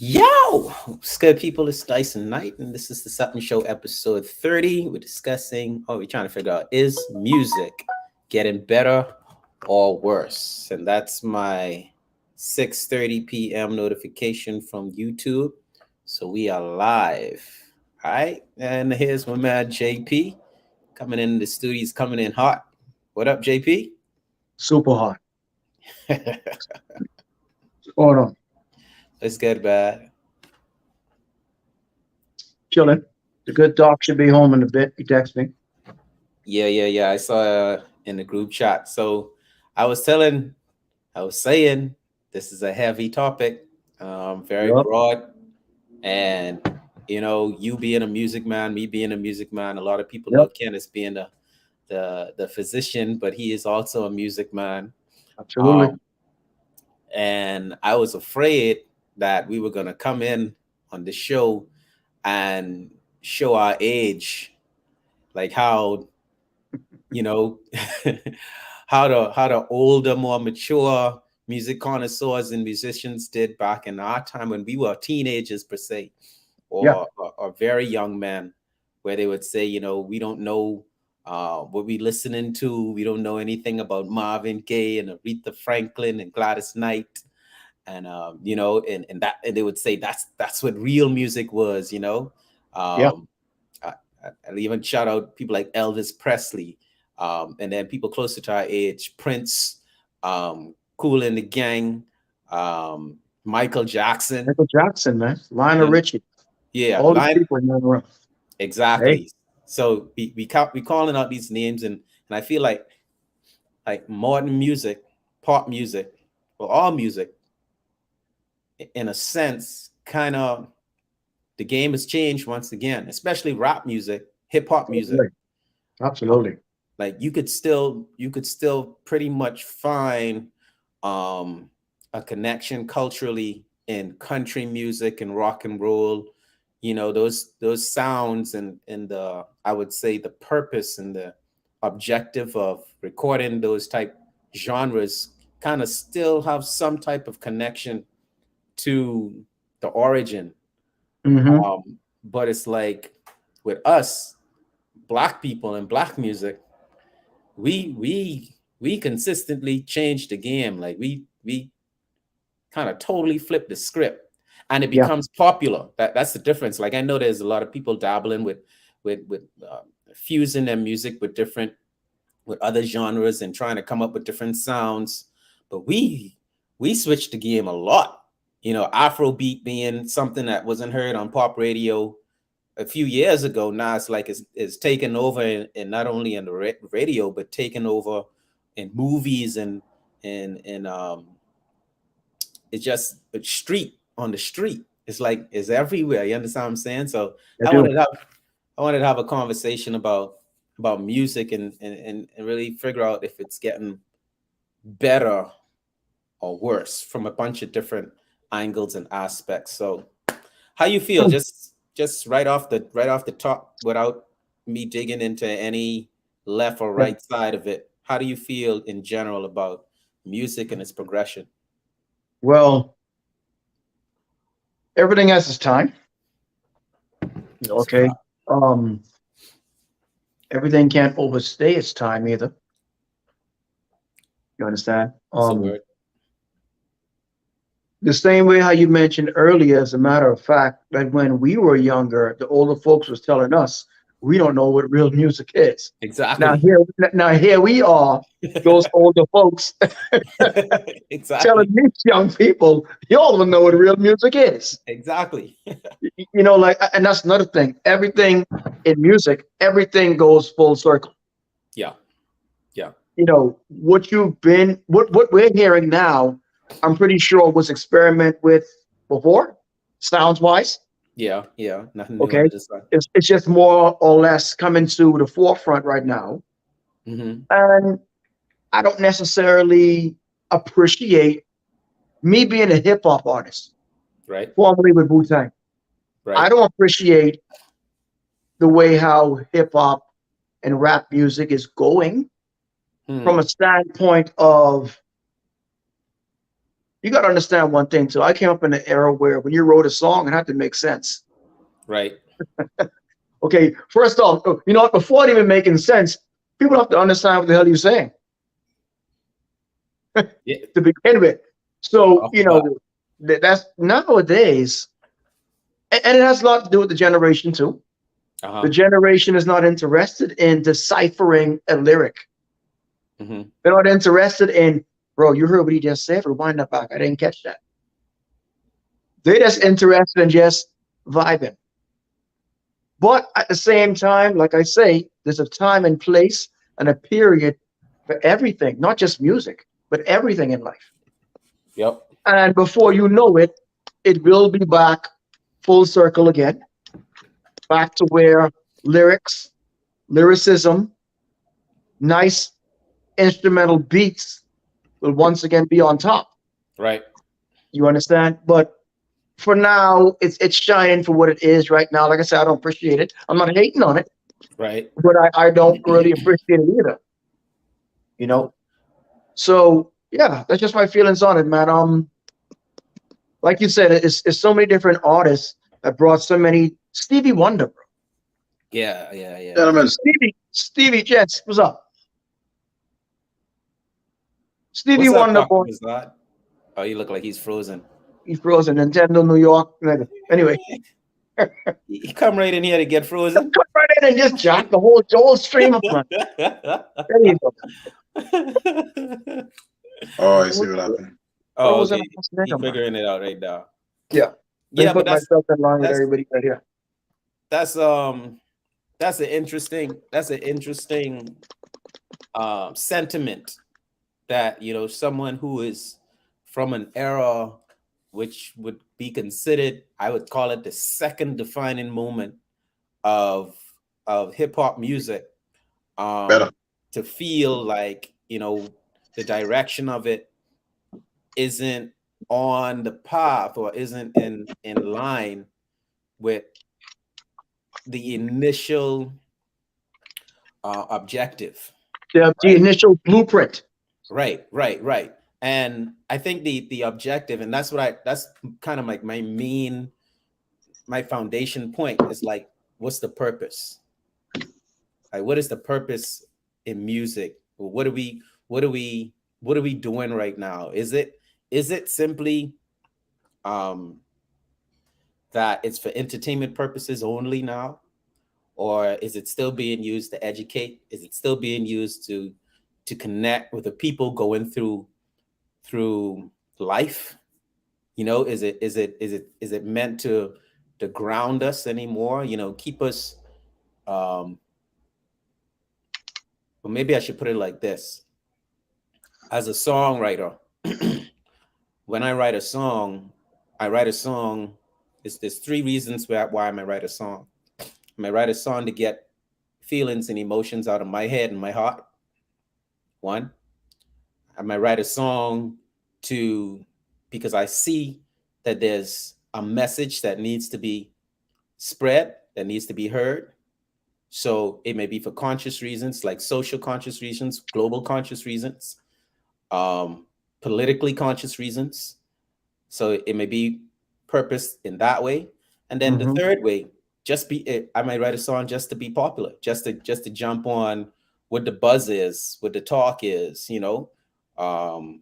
Yo, what's good, people? It's Dyson Knight, and this is the Sup'm Show episode 30. We're discussing, we're trying to figure out, is music getting better or worse? And that's my 6:30 p.m. notification from YouTube. So we are live. All right. And here's my man JP coming in the studio. He's coming in hot. What up, JP? Super hot. What's going on? Let's get bad. Chilling. The good doc should be home in a bit. He texted me. Yeah. I saw in the group chat. So I was telling, I was saying, this is a heavy topic, very Yup. broad, and you being a music man, me being a music man. A lot of people know Yep. Ken as being the physician, but he is also a music man. Absolutely. Um, and I was afraid that we were gonna come in on the show and show our age, like how you know how the older, more mature music connoisseurs and musicians did back in our time when we were teenagers per se, Yeah. or very young men, where they would say, we don't know what we listening to, we don't know anything about Marvin Gaye and Aretha Franklin and Gladys Knight, and and they would say that's what real music was. Yeah. um, I'll even shout out people like Elvis Presley, and then people closer to our age, Prince, Cool in the Gang, Michael Jackson. Michael Jackson, man. Lionel You know, Richie. yeah, All these line people in the room. Hey. exactly. So we calling out these names, and I feel like modern music, pop music, or all music, in a sense, kind of the game has changed once again, especially rap music, hip hop music. Absolutely. Absolutely. Like you could still pretty much find um a connection culturally in country music and rock and roll. Those sounds and the, I would say, the purpose and the objective of recording those type genres kind of still have some type of connection to the origin. Mm-hmm. But it's like with us black people and black music, we consistently change the game. Like we kind of totally flip the script, and it Yeah. becomes popular. That's the difference. Like, I know there's a lot of people dabbling with fusing their music with other genres and trying to come up with different sounds, but we switched the game a lot. Afrobeat being something that wasn't heard on pop radio a few years ago. Now it's like it's taken over, and not only in the radio, but taken over in movies, and it's street on the street. It's like it's everywhere. You understand what I'm saying? So I I do. wanted to have I wanted to have a conversation about music, and really figure out if it's getting better or worse from a bunch of different angles and aspects. So how you feel, just right off the top, without me digging into any left or Yeah. right side of it? How do you feel in general about music and its progression? Well, everything has its time. That's a Okay. fact. Um, Everything can't overstay its time either. You understand? That's a word. The same way how you mentioned earlier, as a matter of fact, that when we were younger, the older folks was telling us we don't know what real music is. Now Exactly. here, now here we are, those older folks telling Exactly. these young people, y'all don't know what real music is. Exactly. Like, and that's another thing. Everything in music, everything goes full circle. Yeah. Yeah. What we're hearing now, I'm pretty sure was experiment with before, sounds wise. Yeah. Yeah. Nothing new Okay, under the sun. it's just more or less coming to the forefront right now, Hmm. and I don't necessarily appreciate me being a hip hop artist, Right. formerly with Wu Tang. I Right. don't appreciate the way how hip hop and rap music is going from a Hmm. standpoint of you got to understand one thing too. I came up in an era where when you wrote a song, it had to make sense. Right. Okay, first off, you know what? Before it even making sense, people have to understand what the hell you're saying Yeah. to begin with. So, Off the you bat. know, that's nowadays, and it has a lot to do with the generation too. The Uh-huh. generation is not interested in deciphering a lyric. Hmm. They're not interested in, bro, you heard what he just said? Rewind that back. I didn't catch that. They're just interested in just vibing. But at the same time, like I say, there's a time and place and a period for everything, not just music, but everything in life. Yep. And before you know it, it will be back full circle again, back to where lyrics, lyricism, nice instrumental beats will once again be on top. Right. You understand? But for now, it's shining for what it is right now. Like I said, I don't appreciate it. I'm not hating on it, Right. but I don't really appreciate it either. You know. So yeah, that's just my feelings on it, man. Like you said, it's so many different artists that brought so many. Stevie Wonder, bro. Yeah. Yeah. Yeah. Gentlemen, Stevie Jets, what's up? Stevie What's up, Wonder, Dr. boy. Bazad? Oh, you look like he's frozen. He's frozen. Nintendo, New York. Anyway, He come right in here to get just frozen. cut right in and just jack the whole stream up, man. There you go. oh, I see what happened. Oh, Frozen okay. ass He nigga, man. figuring it out right now. Yeah. Let me Yeah, but put myself in line with that's everybody right here. that's um that's an interesting sentiment that someone who is from an era which would be considered, I would call it, the second defining moment of hip hop music, Better. to feel like the direction of it isn't on the path or isn't in line with the initial objective. The Right, initial blueprint. right. And I think the objective, and that's kind of like my foundation point, is like, what's the purpose? Like, what is the purpose in music? What are we doing right now? Is it simply um that it's for entertainment purposes only now? Or is it still being used to educate? Is it still being used to connect with the people going through life? Is it meant to ground us anymore? Keep us. Um, well, maybe I should put it like this: as a songwriter, when I write a song. There's three reasons why I might write a song. I might write a song to get feelings and emotions out of my head and my heart. One, I might write a song to because I see that there's a message that needs to be spread, that needs to be heard. So it may be for conscious reasons, like social conscious reasons, global conscious reasons, um, politically conscious reasons. So it may be purpose in that way. And then the Hmm. third way, I might write a song just to be popular, just to jump on what the buzz is, what the talk is, um,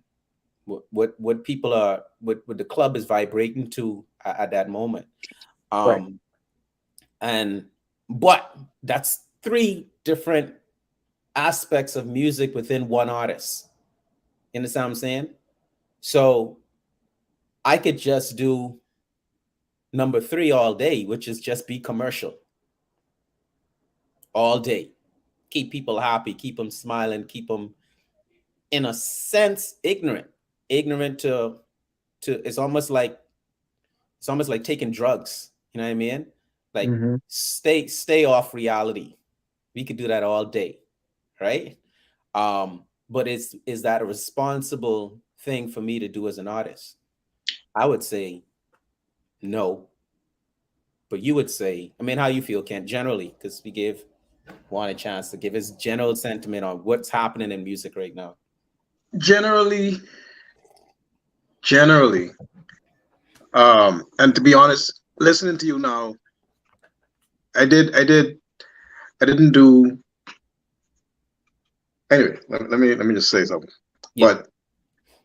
what people are, what the club is vibrating to at that moment. Right. Um, and but that's three different aspects of music within one artist. You understand what I'm saying? So I could just do number three all day, which is just be commercial all day. Keep people happy, keep them smiling, keep them, in a sense, ignorant. Ignorant to it's almost like taking drugs. You know what I mean? Like, Hmm. stay off reality. We could do that all day, right? But is that a responsible thing for me to do as an artist? I would say no. But you would say, I mean, how you feel, Kent, generally, because we gave Juan a chance to give his general sentiment on what's happening in music right now. Generally, generally, and to be honest, listening to you now, I did, I did, I didn't do anyway. Let me just say something. Yeah. But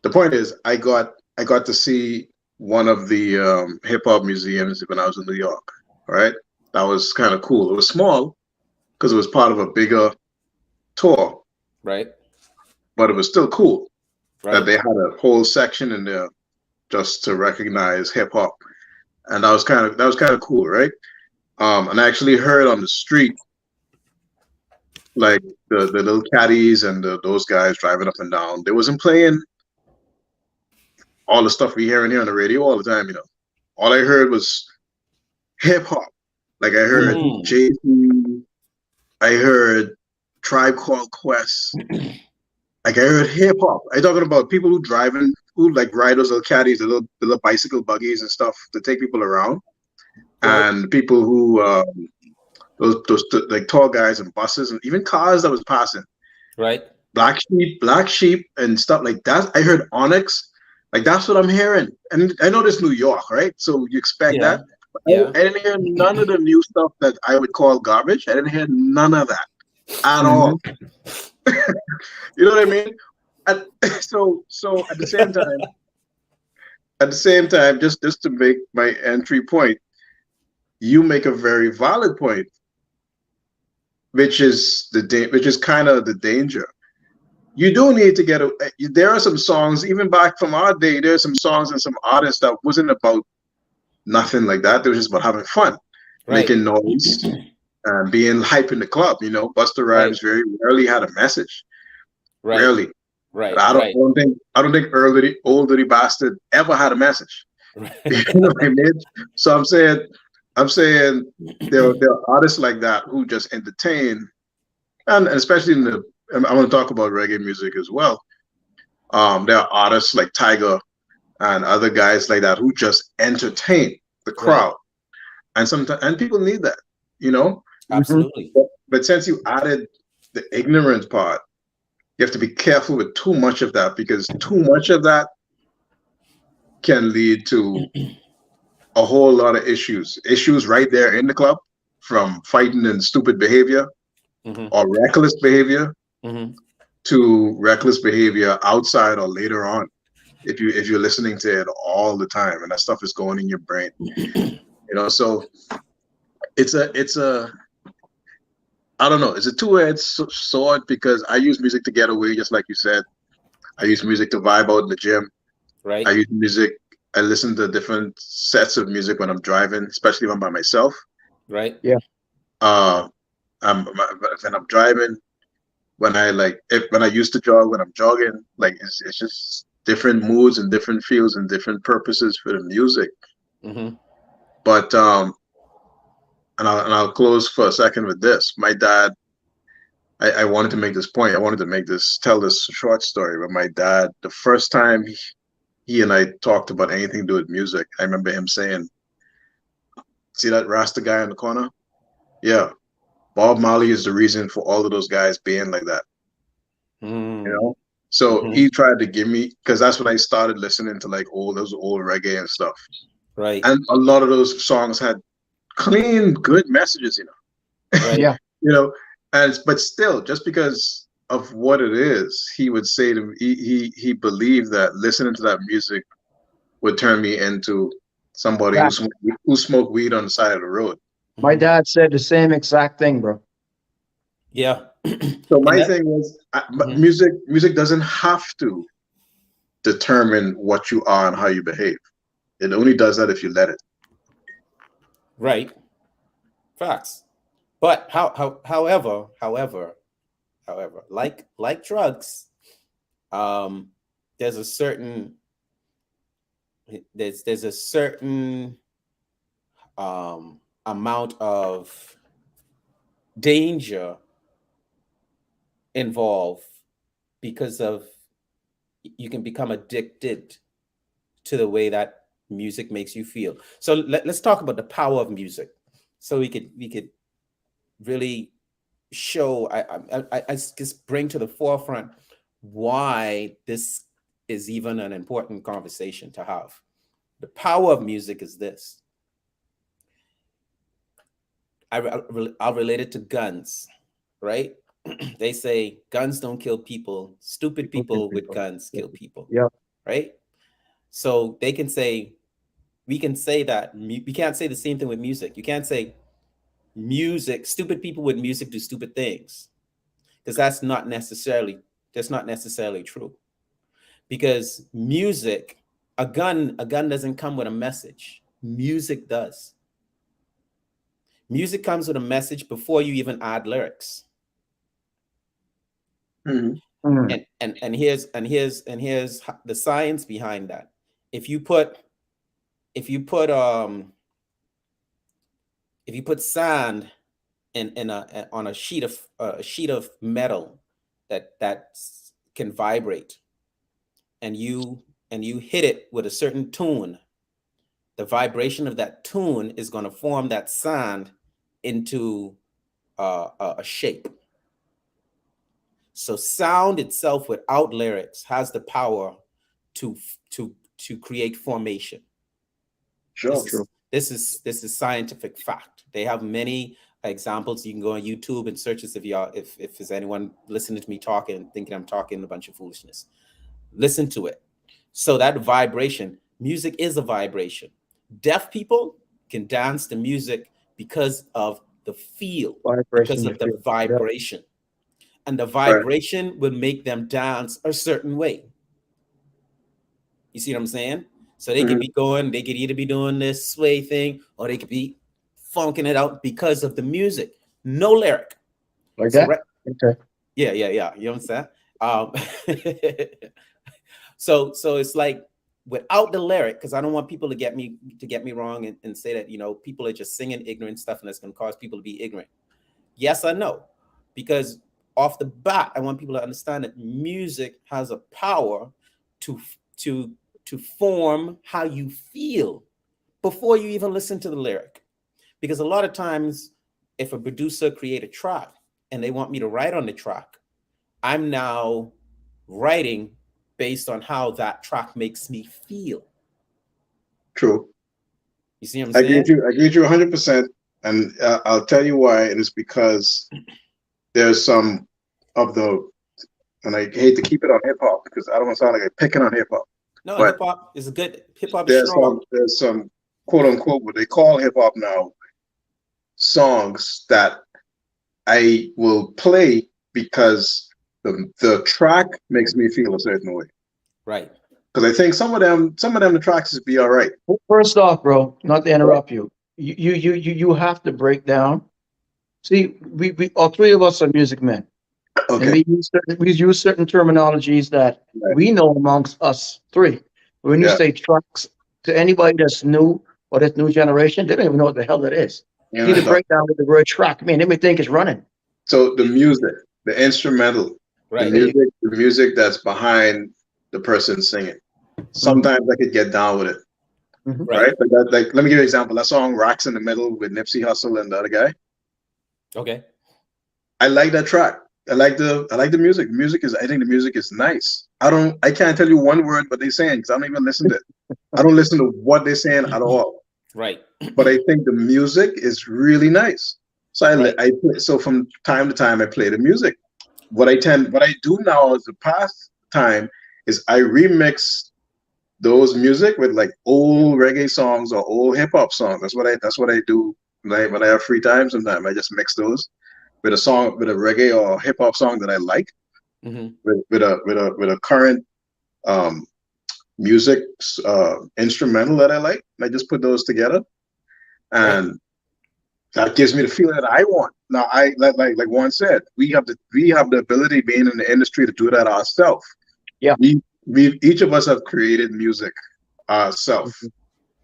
the point is, I got to see one of the hip hop museums when I was in New York. All right, that was kind of cool. It was small because it was part of a bigger tour, Right. but it was still cool that Right. they had a whole section in there just to recognize hip hop, and that was kind of cool, right? And I actually heard on the street like the little caddies and those guys driving up and down. They wasn't playing all the stuff we hear in here on the radio all the time. All I heard was hip hop. Like I heard Mm. Jay-Z, I heard Tribe Called Quest. Like I heard hip hop. I talking about people who like ride those little caddies, the little bicycle buggies and stuff to take people around, Right. and people who those like tall guys and buses and even cars that was passing. Right. Black Sheep, and stuff like that. I heard Onyx. Like that's what I'm hearing, and I know this New York, right? So you expect that. Yeah. Yeah. I didn't hear none of the new stuff that I would call garbage. I didn't hear none of that at Hmm. all. You know what I mean? And so at the same time, just to make my entry point, you make a very valid point, which is kind of the danger. You do need to get a. There are some songs, even back from our day. There's some songs and some artists that wasn't about nothing like that. They were just about having fun, Right. making noise, and being hype in the club. Busta Right. Rhymes very rarely had a message. Right. Rarely. And Right. I don't, I Right. don't think I don't think early old dirty bastard ever had a message. You know what I mean? So I'm saying there are artists like that who just entertain, and especially I want to talk about reggae music as well. There are artists like Tiger and other guys like that who just entertain the Right. crowd, and sometimes and people need that, you know. Hmm. Absolutely. But since you added the ignorance part, you have to be careful with too much of that because too much of that can lead to a whole lot of issues. Issues right there in the club, from fighting and stupid behavior Hmm. or reckless behavior Hmm. to reckless behavior outside or later on. If you're listening to it all the time and that stuff is going in your brain, so it's a I don't know, it's a two-edged sword because I use music to get away, just like you said. I use music to vibe out in the gym. I Right. use music. I listen to different sets of music when I'm driving, especially when I'm by myself. Right. Yeah. Uh, when I'm driving, when I used to jog, when I'm jogging, like it's just different moods and different feels and different purposes for the music. Hmm. But and I'll close for a second with this. My dad, I wanted to make this point. I wanted to tell this short story. But my dad, the first time he and I talked about anything to do with music, I remember him saying, "See that Rasta guy in the corner? Yeah, Bob Marley is the reason for all of those guys being like that." You Mm. know. So Hmm. he tried to give me because that's when I started listening to like those old reggae and stuff. Right. And a lot of those songs had clean, good messages. Right. Yeah. You know, and but still, just because of what it is, he would say to me, he believed that listening to that music would turn me into somebody That who smoked weed on the side of the road. my Hmm. dad said the same exact thing, bro. Yeah. So And my that. thing was, but Mhm. music doesn't have to determine what you are and how you behave. It only does that if you let it. Right. Facts. But however, like drugs, um, there's a certain there's a certain amount of danger involved because of you can become addicted to the way that music makes you feel. So let's talk about the power of music. So we could really show I just bring to the forefront why this is even an important conversation to have. The power of music is this. I'll relate it to guns, right? They say guns don't kill people. Stupid Okay, people with people. guns kill people, Yeah. right? So they can say, we can say that. We can't say the same thing with music. You can't say music, stupid people with music do stupid things, because that's not necessarily true. Because music, a gun doesn't come with a message. Music does. Music comes with a message before you even add lyrics. Mhm. Mm. And here's the science behind that. If you put if you put if you put sand in a on a sheet of metal that can vibrate, and you hit it with a certain tune, the vibration of that tune is going to form that sand into a shape. So sound itself without lyrics has the power to to create formation. Sure. This is scientific fact. They have many examples. You can go on YouTube and search this, if there's anyone listening to me talking thinking I'm talking a bunch of foolishness. Listen to it. So that vibration, music is a vibration. Deaf people can dance to music because of the feel, Vibration because you of the feel. Yeah. vibration. And the Right. vibration will make them dance a certain way. You see what I'm saying? So Mhm. they could either be doing this sway thing, or they could be funking it out because of the music. No lyric. Like So that? Okay. yeah, yeah, yeah. You know what I'm saying? So it's like, without the lyric, because I don't want people to get me wrong, and say that people are just singing ignorant stuff and that's going to cause people to be ignorant. Yes, I know, because off the bat, I want people to understand that music has a power to to to form how you feel before you even listen to the lyric. Because a lot of times, if a producer create a track and they want me to write on the track, I'm now writing based on how that track makes me feel. True. You see what I'm I agree with saying? you. I agree with you 100%. And I'll tell you why. It is because there's some of the, and I hate to keep it on hip hop because I don't want to sound like I'm picking on hip hop, No, but hip hop is strong. there's some quote unquote what they call hip hop now songs that I will play because the track makes me feel a certain way. Right. Because I think some of them the tracks is be all right. Well, first off, bro, not to interrupt you. You have to break down. See, we all three of us are music men, and Okay. we use certain terminologies that Right. we know amongst us three. When you Yeah. say trucks to anybody that's new or this new generation, they don't even know what the hell that is. You You know, need to break down what the word track mean. They may think it's running. so the music, the instrumental, the Right. There you music, the music that's behind the person singing. go. Sometimes I could get down with it, Mhm. Right. right? Like, let me give you an example. That song "Rocks in the Middle" with Nipsey Hussle and the other guy. Okay. I like that track. I like the music. Music is. I think the music is nice. I can't tell you one word what they're saying because I don't even listen to it. I don't listen to what they're saying at all. Right. But I think the music is really nice. So Right. so from time to time I play the music. What I do now as a pastime is I remix those music with like old reggae songs or old hip hop songs. That's what I do when I have free time. Sometimes I just mix those with a song with a reggae or hip hop song that I like Hmm. with a current um, music instrumental that I like. And I just put those together, Right. and that gives me the feeling that I want. Now, I like Juan said, we have the ability, being in the industry, to do that ourselves. Yeah. We each of us have created music ourselves,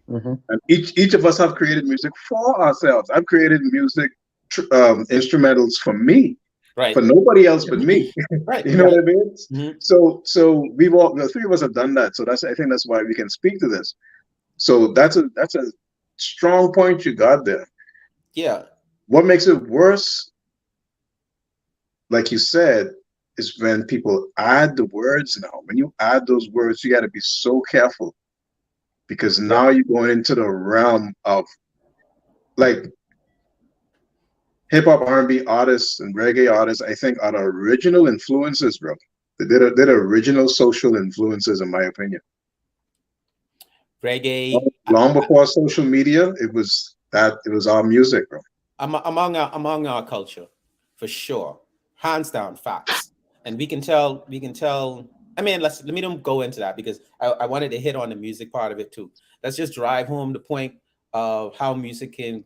Mhm. Mhm. and each of us have created music for ourselves. I've created music instrumentals for me, for Right. nobody else Yeah. but me. Right. You know Yeah. what I mean? Hmm. So the three of us have done that. So I think that's why we can speak to this. So that's a strong point you got there. Yeah. What makes it worse, like you said? is when people add the words now. When you add those words, you got to be so careful because Yeah. now you're going into the realm of like hip hop, R&B artists, and reggae artists. I think are the original influences, bro. They're the original social influences, in my opinion. Reggae, Long before social media, it was our music, bro. among our culture, for sure, hands down, facts. And we can tell. I mean, let me don't go into that because I wanted to hit on the music part of it too. Let's just drive home the point of how music can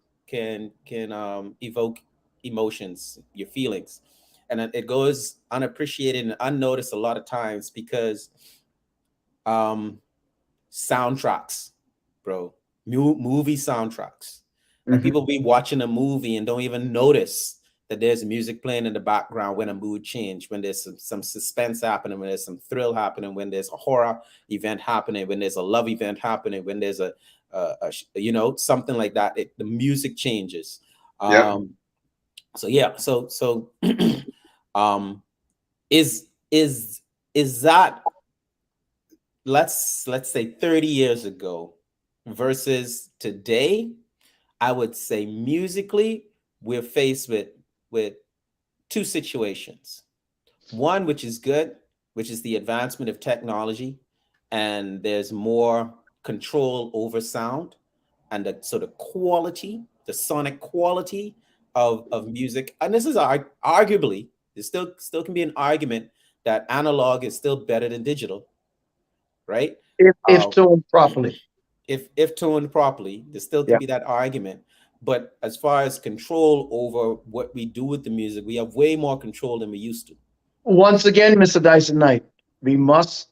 evoke emotions, your feelings, and it goes unappreciated and unnoticed a lot of times because um soundtracks, bro. Movie soundtracks. Like Hmm. people be watching a movie and don't even notice that there's music playing in the background when a mood change, when there's some suspense happening, when there's some thrill happening, when there's a horror event happening, when there's a love event happening, when there's something like that. The music changes. Yep. So yeah, so um, is is is that let's say 30 years ago versus today? I would say musically we're faced with two situations. One which is good, which is the advancement of technology, and there's more control over sound and the sort of quality, the sonic quality of music. And this is arguably, there still can be an argument that analog is still better than digital, right? If Uh, done properly. if tuned properly, there still can Yeah. be that argument. But as far as control over what we do with the music, we have way more control than we used to. Once again, Mr. Dyson Knight, we must.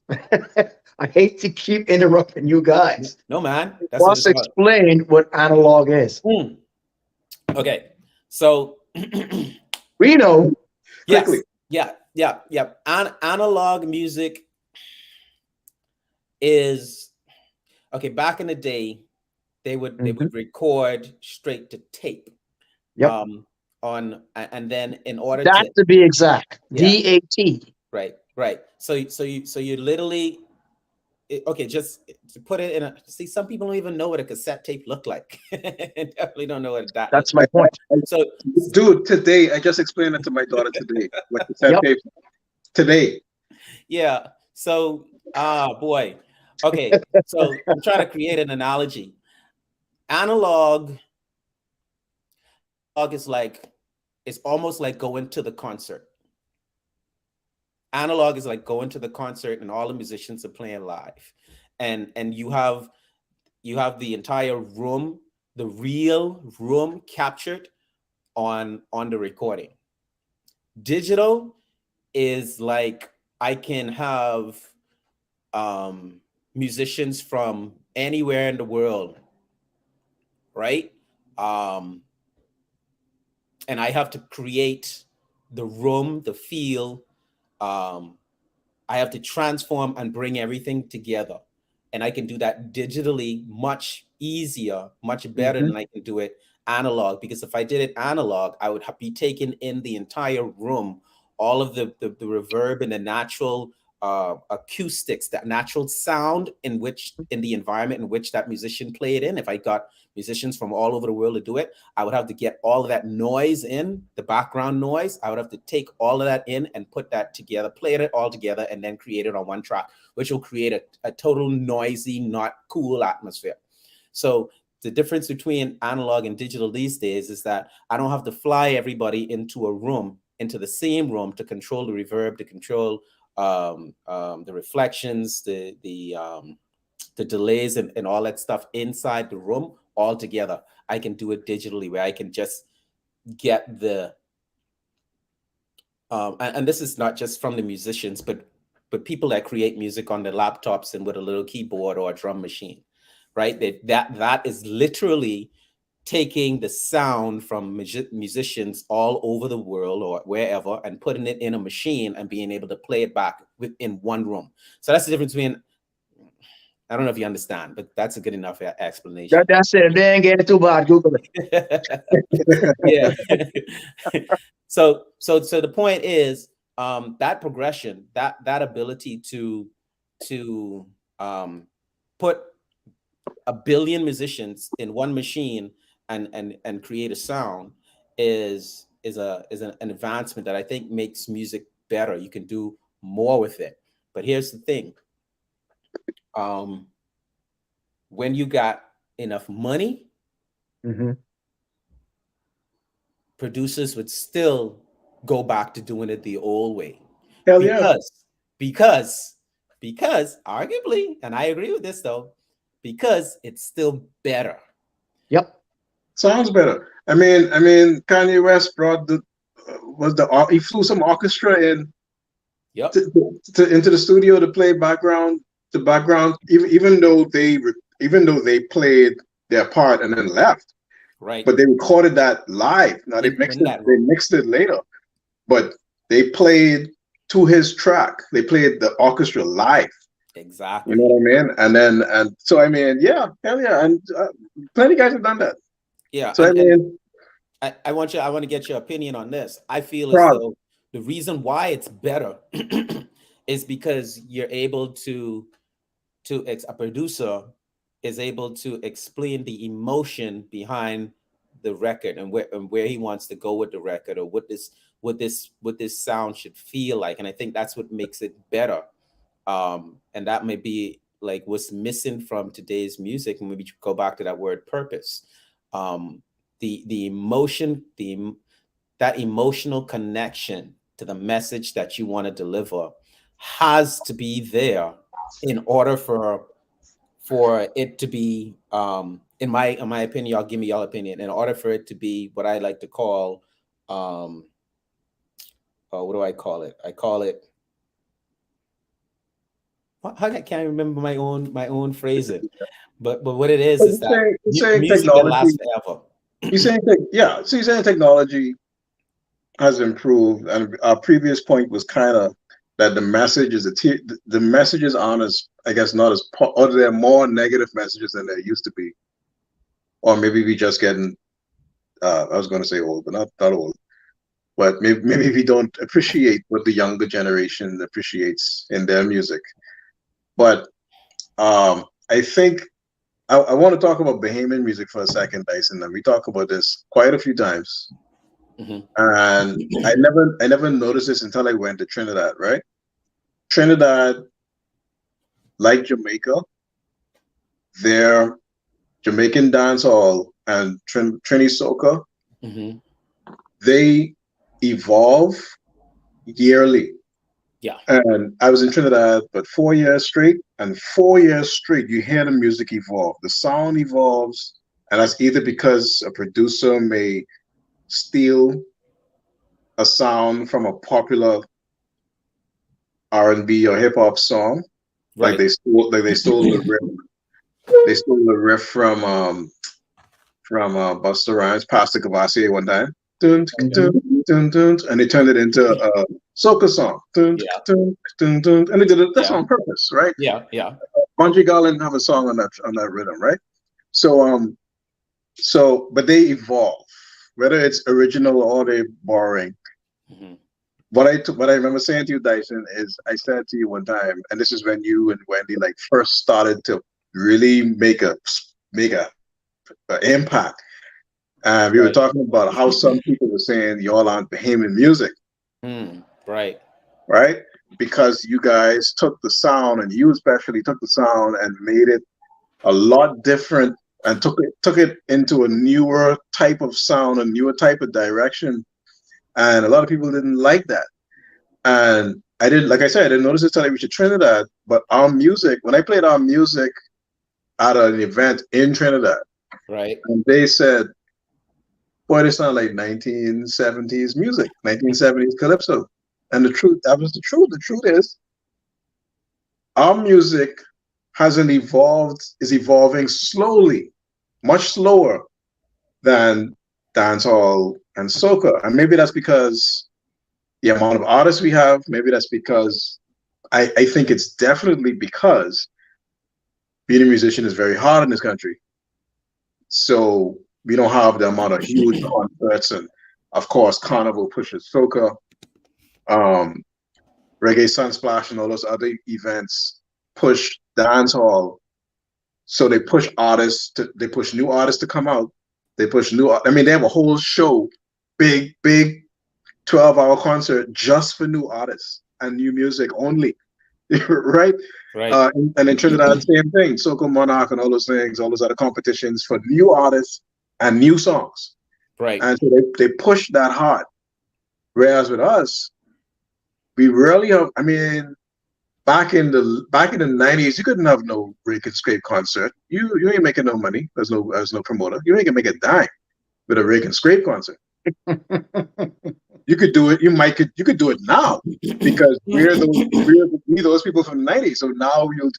I hate to keep interrupting you guys. No, man, that's what Must it's about. explain what analog is. Mm. Okay, so We know. Quickly. yes, yeah. Analog music is okay. Back in the day, they Mhm. would record straight to tape, Yep. on, and then in order That to, to be exact. yeah, DAT. right. So you literally, okay, just to put it in a, see, some people don't even know what a cassette tape looked like. Definitely don't know what that That's looked my like. point. So Dude, today I just explained it to my daughter today. What the set Yep. tape today. yeah, so boy, okay, so I'm trying to create an analogy. Analog, analog is like, it's almost like going to the concert. Analog is like going to the concert and all the musicians are playing live, and you have the entire room, the real room captured on the recording. Digital is like I can have musicians from anywhere in the world, right? Um, and I have to create the room, the feel. Um, I have to transform and bring everything together. And I can do that digitally much easier, much better Hmm. than I can do it analog. Because if I did it analog, I would be taking in the entire room, all of the reverb and the natural acoustics, that natural sound in which, in the environment in which that musician played in. If I got musicians from all over the world to do it, I would have to get all of that noise in, the background noise. I would have to take all of that in and put that together, play it all together, and then create it on one track, which will create a total noisy, not cool atmosphere. So the difference between analog and digital these days is that I don't have to fly everybody into a room, into the same room, to control the reverb, to control the reflections, the delays, and all that stuff inside the room all together. I can do it digitally, where I can just get the and this is not just from the musicians, but people that create music on their laptops and with a little keyboard or a drum machine, right? That is literally taking the sound from musicians all over the world or wherever and putting it in a machine and being able to play it back within one room. So that's the difference between, I don't know if you understand, but that's a good enough explanation. That's it. They ain't getting too bad. Google it. Yeah. So the point is, that progression, that ability to put a billion musicians in one machine and create a sound is an advancement that I think makes music better. You can do more with it. But here's the thing. Um, when you got enough money, Hmm. producers would still go back to doing it the old way Hell yeah. because because because arguably, and I agree with this though, because it's still better. Yep. Sounds better. Kanye West brought the he flew some orchestra in Yep. into the studio to play background, even though they played their part and then left, Right. but they recorded that live. Now In that they room. mixed it later, but they played to his track. They played the orchestra live. You know Exactly. what I mean? And so yeah, hell yeah, and plenty of guys have done that. Yeah. So And I want to get your opinion on this. I feel as proud. though the reason why it's better is because you're able a producer is able to explain the emotion behind the record and where he wants to go with the record, or what this sound should feel like. And I think that's what makes it better. And that may be like what's missing from today's music. And maybe go back to that word purpose. The emotion, that emotional connection to the message that you want to deliver has to be there in order for it to be, in my opinion, y'all give me y'all opinion, in order for it to be what I like to call, um what do I call it? I call it, I can't remember my own phrasing, but what it But is that you're saying music that technology. lasts forever. Yeah. So you're saying technology has improved, and our previous point was kind of that the messages aren't as, I guess, not as or there are more negative messages than there used to be, or maybe we just getting. I was going to say old, but not old. But maybe we don't appreciate what the younger generation appreciates in their music. But I think I want to talk about Bahamian music for a second, Dyson. And we talk about this quite a few times. Mhm. And I never noticed this until I went to Trinidad, right? Trinidad, like Jamaica, their Jamaican dancehall and Trini soca, Mhm. they evolve yearly. Yeah. And I was in Trinidad, but 4 years straight, and 4 years straight, you hear the music evolve. The sound evolves, and that's either because a producer may steal a sound from a popular R&B or hip hop song, like Right. they stole the riff. They stole the riff from Busta Rhymes, Pastor Cavassier one time. Dun, Hmm. dun, dun, dun, and they turned it into a soca song. Dun, Yeah. dun, dun, dun, and they did it. That's Yeah. on purpose, right? Yeah. Yeah. Bungie Garlin have a song on that rhythm, right? So but they evolve, whether it's original or they borrowing. Mhm. What I remember saying to you, Dyson, is I said to you one time, and this is when you and Wendy like first started to really make a impact. And we were Right. talking about how some people were saying y'all aren't Bahamian music, Right. right? Because you guys took the sound, and you especially took the sound and made it a lot different, and took it into a newer type of sound, a newer type of direction. And a lot of people didn't like that. And I didn't, like I said, I didn't notice it until I reached Trinidad. But our music, when I played our music at an event in Trinidad, Right. and they said, boy, this sounds like 1970s music, 1970s calypso. And that was the truth. The truth is, our music hasn't evolved, is evolving slowly, much slower than dancehall and soca. And maybe that's because the amount of artists we have, maybe that's because I think it's definitely because being a musician is very hard in this country. So we don't have the amount of huge concerts, and of course Carnival pushes soca. um, Reggae Sunsplash and all those other events push dancehall. So they push new artists to come out. They push I mean, they have a whole show, big 12-hour concert just for new artists and new music only. Right? Right. And in Trinidad, same thing. Soca Monarch and all those things, all those other competitions for new artists and new songs. Right. And so they push that hard. Whereas with us, we rarely have. I mean, back in the 90s, you couldn't have no rake and scrape concert. You ain't making no money. There's no promoter. You ain't gonna make a dime with a rake and scrape concert. You could do it. You could do it now because we those people from the 90s. So now you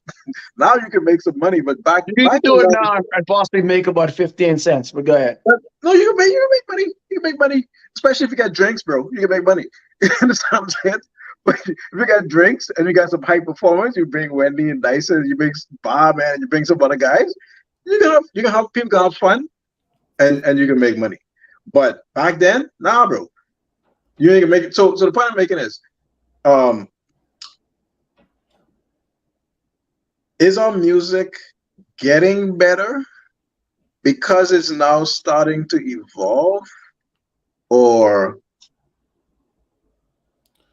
can make some money. But You can back in do it the now and possibly make about 15 cents, but go ahead. no, you can make money. You can make money, especially if you got drinks, bro. You can make money. You understand what I'm saying? But if you got drinks and you got some high performance, you bring Wendy and Dyson, you bring Bob, and you bring some other guys. You can have people can have fun and you can make money. But back then, nah, bro, you ain't gonna make it. So the point I'm making um, is our music getting better because it's now starting to evolve, or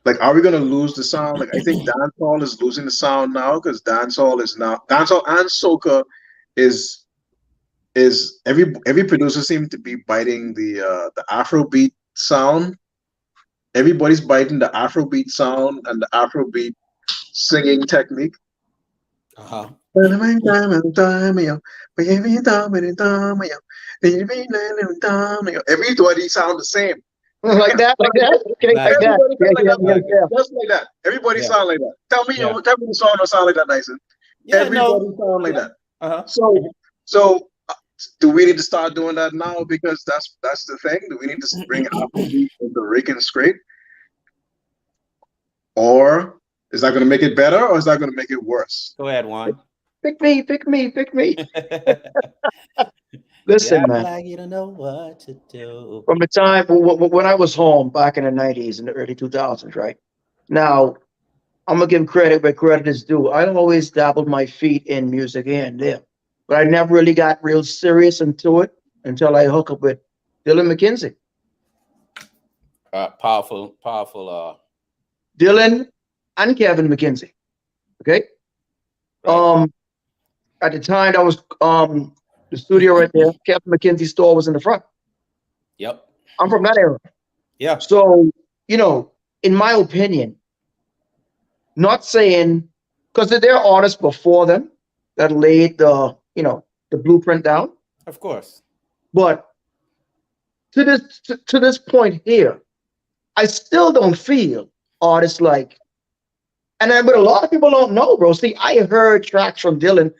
like, are we gonna lose the sound? Like, I think dancehall is losing the sound now because dancehall and soca is every producer seems to be biting the Afrobeat sound. Everybody's biting the Afrobeat sound and the Afrobeat singing technique. Uh-huh. Everybody sound the same. Like that, like that, okay, like Exactly. that. Everybody Yeah, sound like yeah, that, yeah, man. Exactly. yeah. Just like that. Everybody Yeah. sound like that. Tell me, Yeah. tell me the song don't sound like that, Dyson. Yeah. Everybody No. sound like Yeah. that. Uh-huh. So do we need to start doing that now? Because that's the thing. Do we need to bring Afrobeat into Rick and Scrape, or is that going to make it better, or is that going to make it worse? Go ahead, Juan. Pick me, pick me, pick me. Yeah, Listen, man. like you don't know what to do. From the time when I was home back in the 90s and the early 2000s, right? Now, I'm gonna give credit where credit is due. I always dabbled my feet in music here and there, but I never really got real serious into it until I hook up with Dylan McKenzie. Powerful, powerful. Dylan and Kevin McKenzie. Okay. Right. At the time that was the studio right there, Kevin McKenzie's store was in the front. Yep. I'm from that era. Yeah. So, you know, in my opinion, not saying because there are artists before them that laid the blueprint down, Of course. but to this point here, I still don't feel artists like, but a lot of people don't know, bro. See, I heard tracks from Dylan.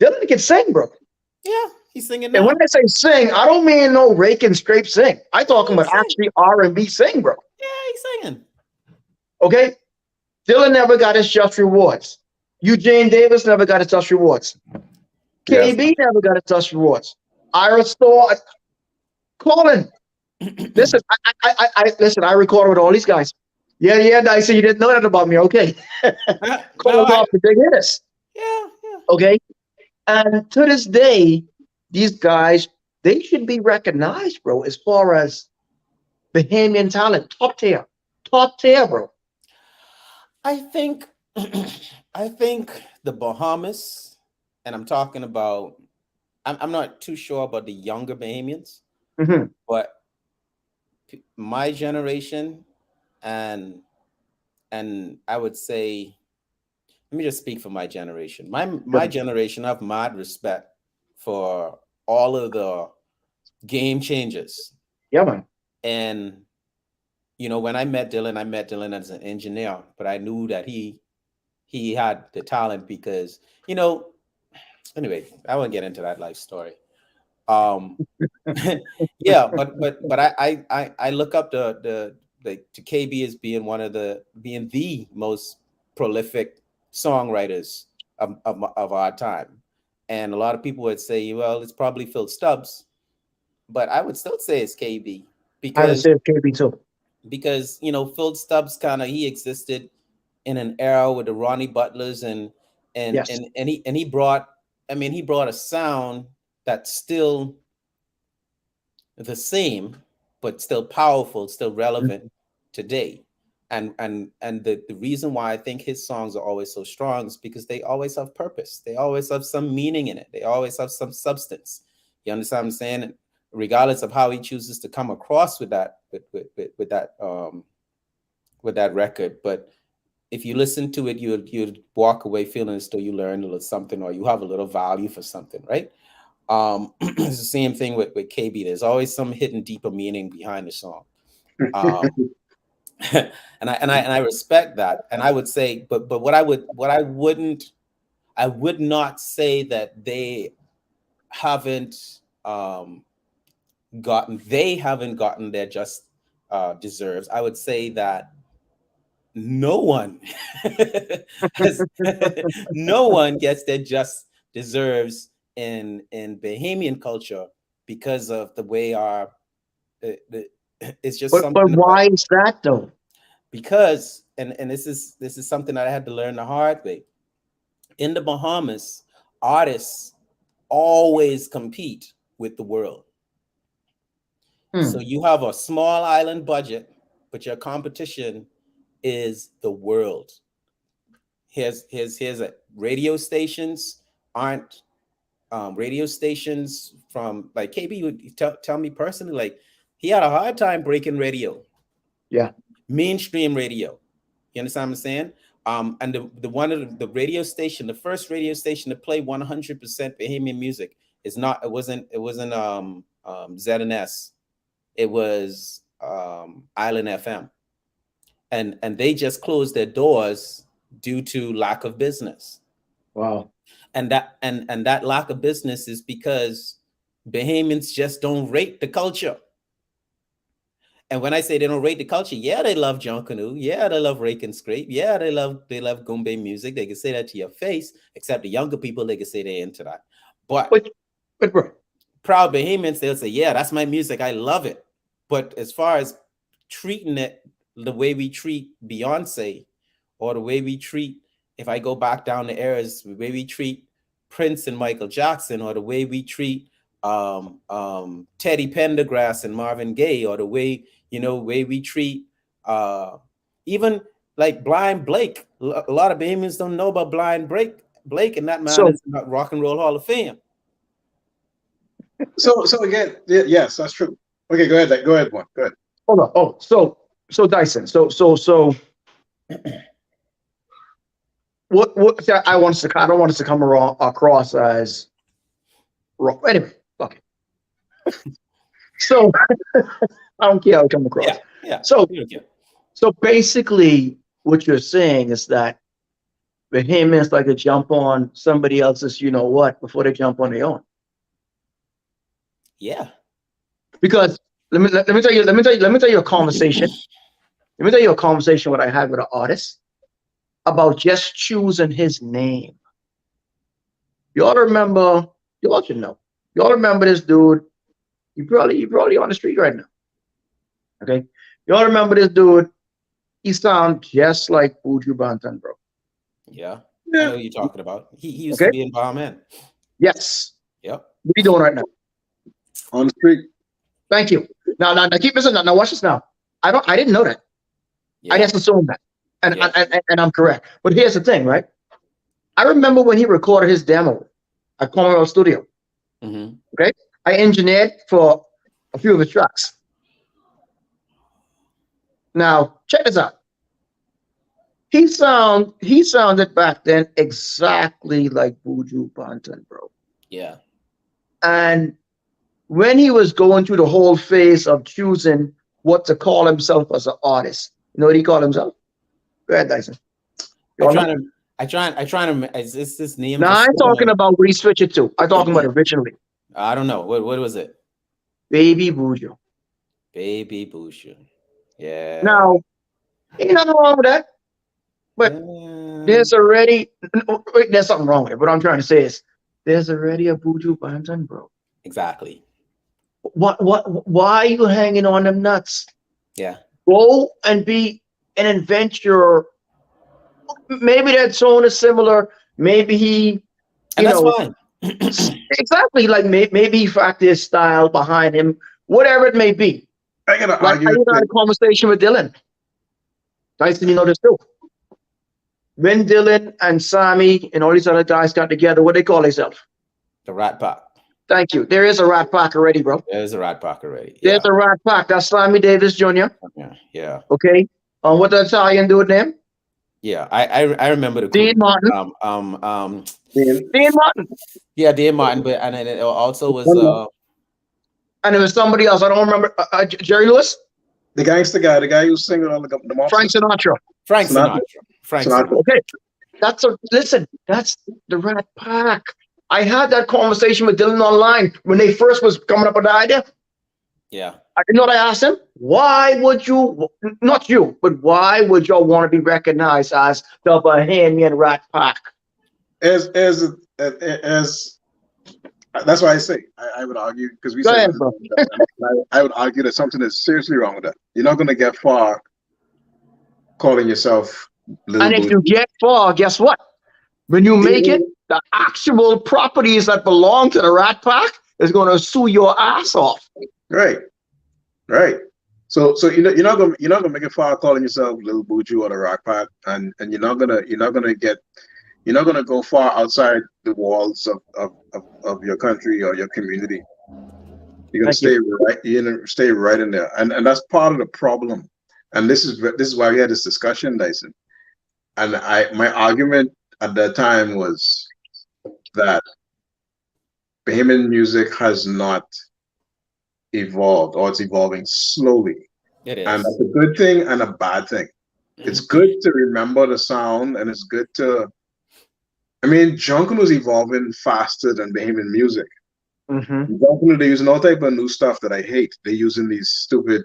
Dylan can sing, bro. Yeah, he's singing And when now. I say sing, I don't mean no rake and scrape sing. I Yeah, talking he's about singing. actually R&B sing, bro. Yeah, he's singing. Okay, Dylan never got his just rewards. Eugene Davis never got his just rewards. Yes. KB never got his just rewards. Ira Store, Colin. Listen, I listen. I recorded with all these guys. Yeah, yeah. I see you didn't know that about me. Okay, No, Colin off the big hitters. yeah, yeah. Okay, and to this day, these guys they should be recognized, bro. As far as Bahamian talent, top tier, bro. I think I think the Bahamas, and I'm talking about I'm not too sure about the younger Bahamians, Hmm. but my generation and I would say let me just speak for my generation. My generation I have mad respect for all of the game changers. Yeah, man. And when I met Dylan as an engineer, but I knew that he had the talent because, anyway, I won't get into that life story. Um, yeah, but I look up the to KB as being being the most prolific songwriters of our time, and a lot of people would say, well, it's probably Phil Stubbs, but I would still say it's KB I would because say KB too. because Phil Stubbs kind of he existed in an era with the Ronnie Butlers and Yes. and and he brought, I mean, he brought a sound that's still the same, but still powerful, still relevant Mhm. today. And the reason why I think his songs are always so strong is because they always have purpose. They always have some meaning in it. They always have some substance. You understand what I'm saying? And regardless of how he chooses to come across with that, with that record, but if you listen to it, you'd walk away feeling as though you learned a little something, or you have a little value for something, right? It's the same thing with KB. There's always some hidden deeper meaning behind the song. Um, and I respect that. And I would say, but I would not say that haven't um, they haven't gotten their just deserves. I would say that no one has no one gets their just deserves in Bahamian culture because of the way our it's just But something about, why is that though? because and this is something that I had to learn the hard way. In the Bahamas, artists always compete with the world. So Hmm. you have a small island budget, but your competition is the world. Here's a radio stations aren't radio stations from, like, KB would tell me personally, like, he had a hard time breaking radio, Yeah. mainstream radio. You understand what I'm saying? And the one of the radio station, the first radio station to play 100% Bahamian music is not, it wasn't ZNS. It was Island FM, and they just closed their doors due to lack of business. Wow. And that lack of business is because Bahamians just don't rate the culture. And when I say they don't rate the culture, yeah, they love John Canoe. Yeah, they love Rake and Scrape. Yeah, they love Goombay music. They can say that to your face, except the younger people, they can say they're into that. But But bro, proud Bahamians, they'll say, yeah, that's my music. I love it. But as far as treating it the way we treat Beyonce, or the way we treat, if I go back down the eras, the way we treat Prince and Michael Jackson, or the way we treat Teddy Pendergrass and Marvin Gaye, or the way we treat even like Blind Blake. A lot of Bahamians don't know about Blind Blake, and that man so is not Rock and Roll Hall of Fame. So again, yes, that's true. Okay, go ahead. Go ahead, one. Go ahead. hold on. Oh, so Dyson. So what I don't want us to come across as wrong. Anyway, okay. So I don't care how it come across. Yeah, yeah. So Yeah. so basically what you're saying is that Bahamians like to jump on somebody else's you know what before they jump on their own. Yeah. Because let me tell you a conversation. Let me tell you a conversation what I had with an artist about just choosing his name. You all remember, you all should know. You all remember this dude. You probably on the street right now. Okay. You all remember this dude. He sound just like Buju Banton, bro. Yeah. I Yeah. know who you're talking about. He used to Okay. be in Bahman. Yes. Yep. What are you doing right now? On the street. Thank you. Now keep listening. Now watch this now. I didn't know that. I Yeah. just assumed that. And, Yeah. and I'm correct. But here's the thing, right? I remember when he recorded his demo at Commonwealth Studio. Mm-hmm. Okay. I engineered for a few of his tracks. Now, check this out. He sounded back then exactly like Buju Banton, bro. Yeah. And when he was going through the whole phase of choosing what to call himself as an artist, you know what he called himself? Go ahead, Dyson. You I all try know? to I try to is this name Now, I just ain't talking about what he switched it to. I'm talking about originally. I don't know. What was it? Baby Buju. Baby Bushu. Yeah. Now, ain't nothing wrong with that. But Uh, there's already, there's something wrong with it. What I'm trying to say is, there's already a Buju Banton, bro. exactly. Why are you hanging on them nuts? Yeah. go and be an inventor. Maybe that tone is similar. Maybe he, And you that's know, fine. exactly like maybe he fact his style behind him, whatever it may be. I gotta Like I argue just had that a conversation with Dylan. Tyson, you know this too. When Dylan and Sammy and all these other guys got together, what they call themselves? The Rat Pack. Thank you. There is a Rat Pack already, bro. There's a Rat Pack already. There's Yeah. a Rat Pack. That's Sammy Davis Jr. Yeah. Yeah. Okay. What the Italian dude name? Yeah. I remember the Dean crew. Martin. Dean, Dean Martin. Yeah, Dean Martin, but and then it also was And there was somebody else. I don't remember. Jerry Lewis? the gangster guy, the guy who was singing all the Frank mobsters. Sinatra. Frank Sinatra. Sinatra. Frank Sinatra. Sinatra. Okay. Listen, that's the Rat Pack. I had that conversation with Dylan online when they first was coming up with the idea. Yeah. You know what I asked him? Why would you, not you, but why would y'all want to be recognized as the Bahamian Rat Pack? As that's why I say I would argue because we Go said ahead, bro. I would argue that something is seriously wrong with that. You're not going to get far calling yourself Little And if Booty. you get far, guess what? When you make it, the actual properties that belong to the Rat Pack is going to sue your ass off. Right, right. So you're not gonna make it far calling yourself Little Buju or the Rock Pack, and you're not gonna go far outside the walls of your country or your community. You're gonna Thank you. right. You're gonna stay right in there, and that's part of the problem. And this is why we had this discussion, Dyson. And my argument at that time was that Bahamian music has not evolved, or it's evolving slowly. It is. And that's a good thing and a bad thing. It's good to remember the sound, and it's good to. I mean, Junkin was evolving faster than Bahamian music. Mm-hmm. Junkin, they're using all type of new stuff that I hate. They're using these stupid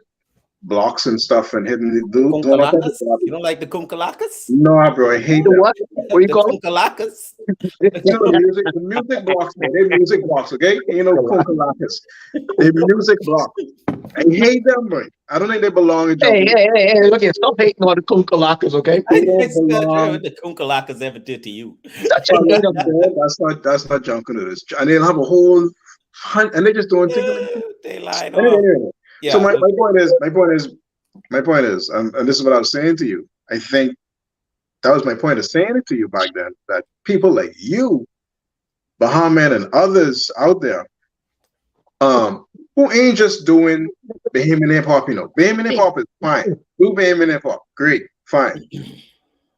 blocks and stuff and hitting the dude. Kunkalakas? You don't like the kunkalakas? No, bro, I hate The them. what? What do you The call it? kunkalakas? The music blocks, man. They're music blocks, okay? You know, kunkalakas. They're music blocks. I hate them, bro. I don't think they belong in Hey, Junkin. hey, look at stop hating on the kunkalakas, okay? It's good what the kunkalakas ever did to you. Such a hater, man. That's not Junkin. It is, and they'll have a whole hunt, and they're just doing things. They lied Anyway, off. anyway. Yeah. So my point is, and this is what I was saying to you. I think that was my point of saying it to you back then. That people like you, Bahaman, and others out there, who ain't just doing Bahamian hip hop. You know, Bahamian hip hop is fine. Do Bahamian hip hop, great, fine.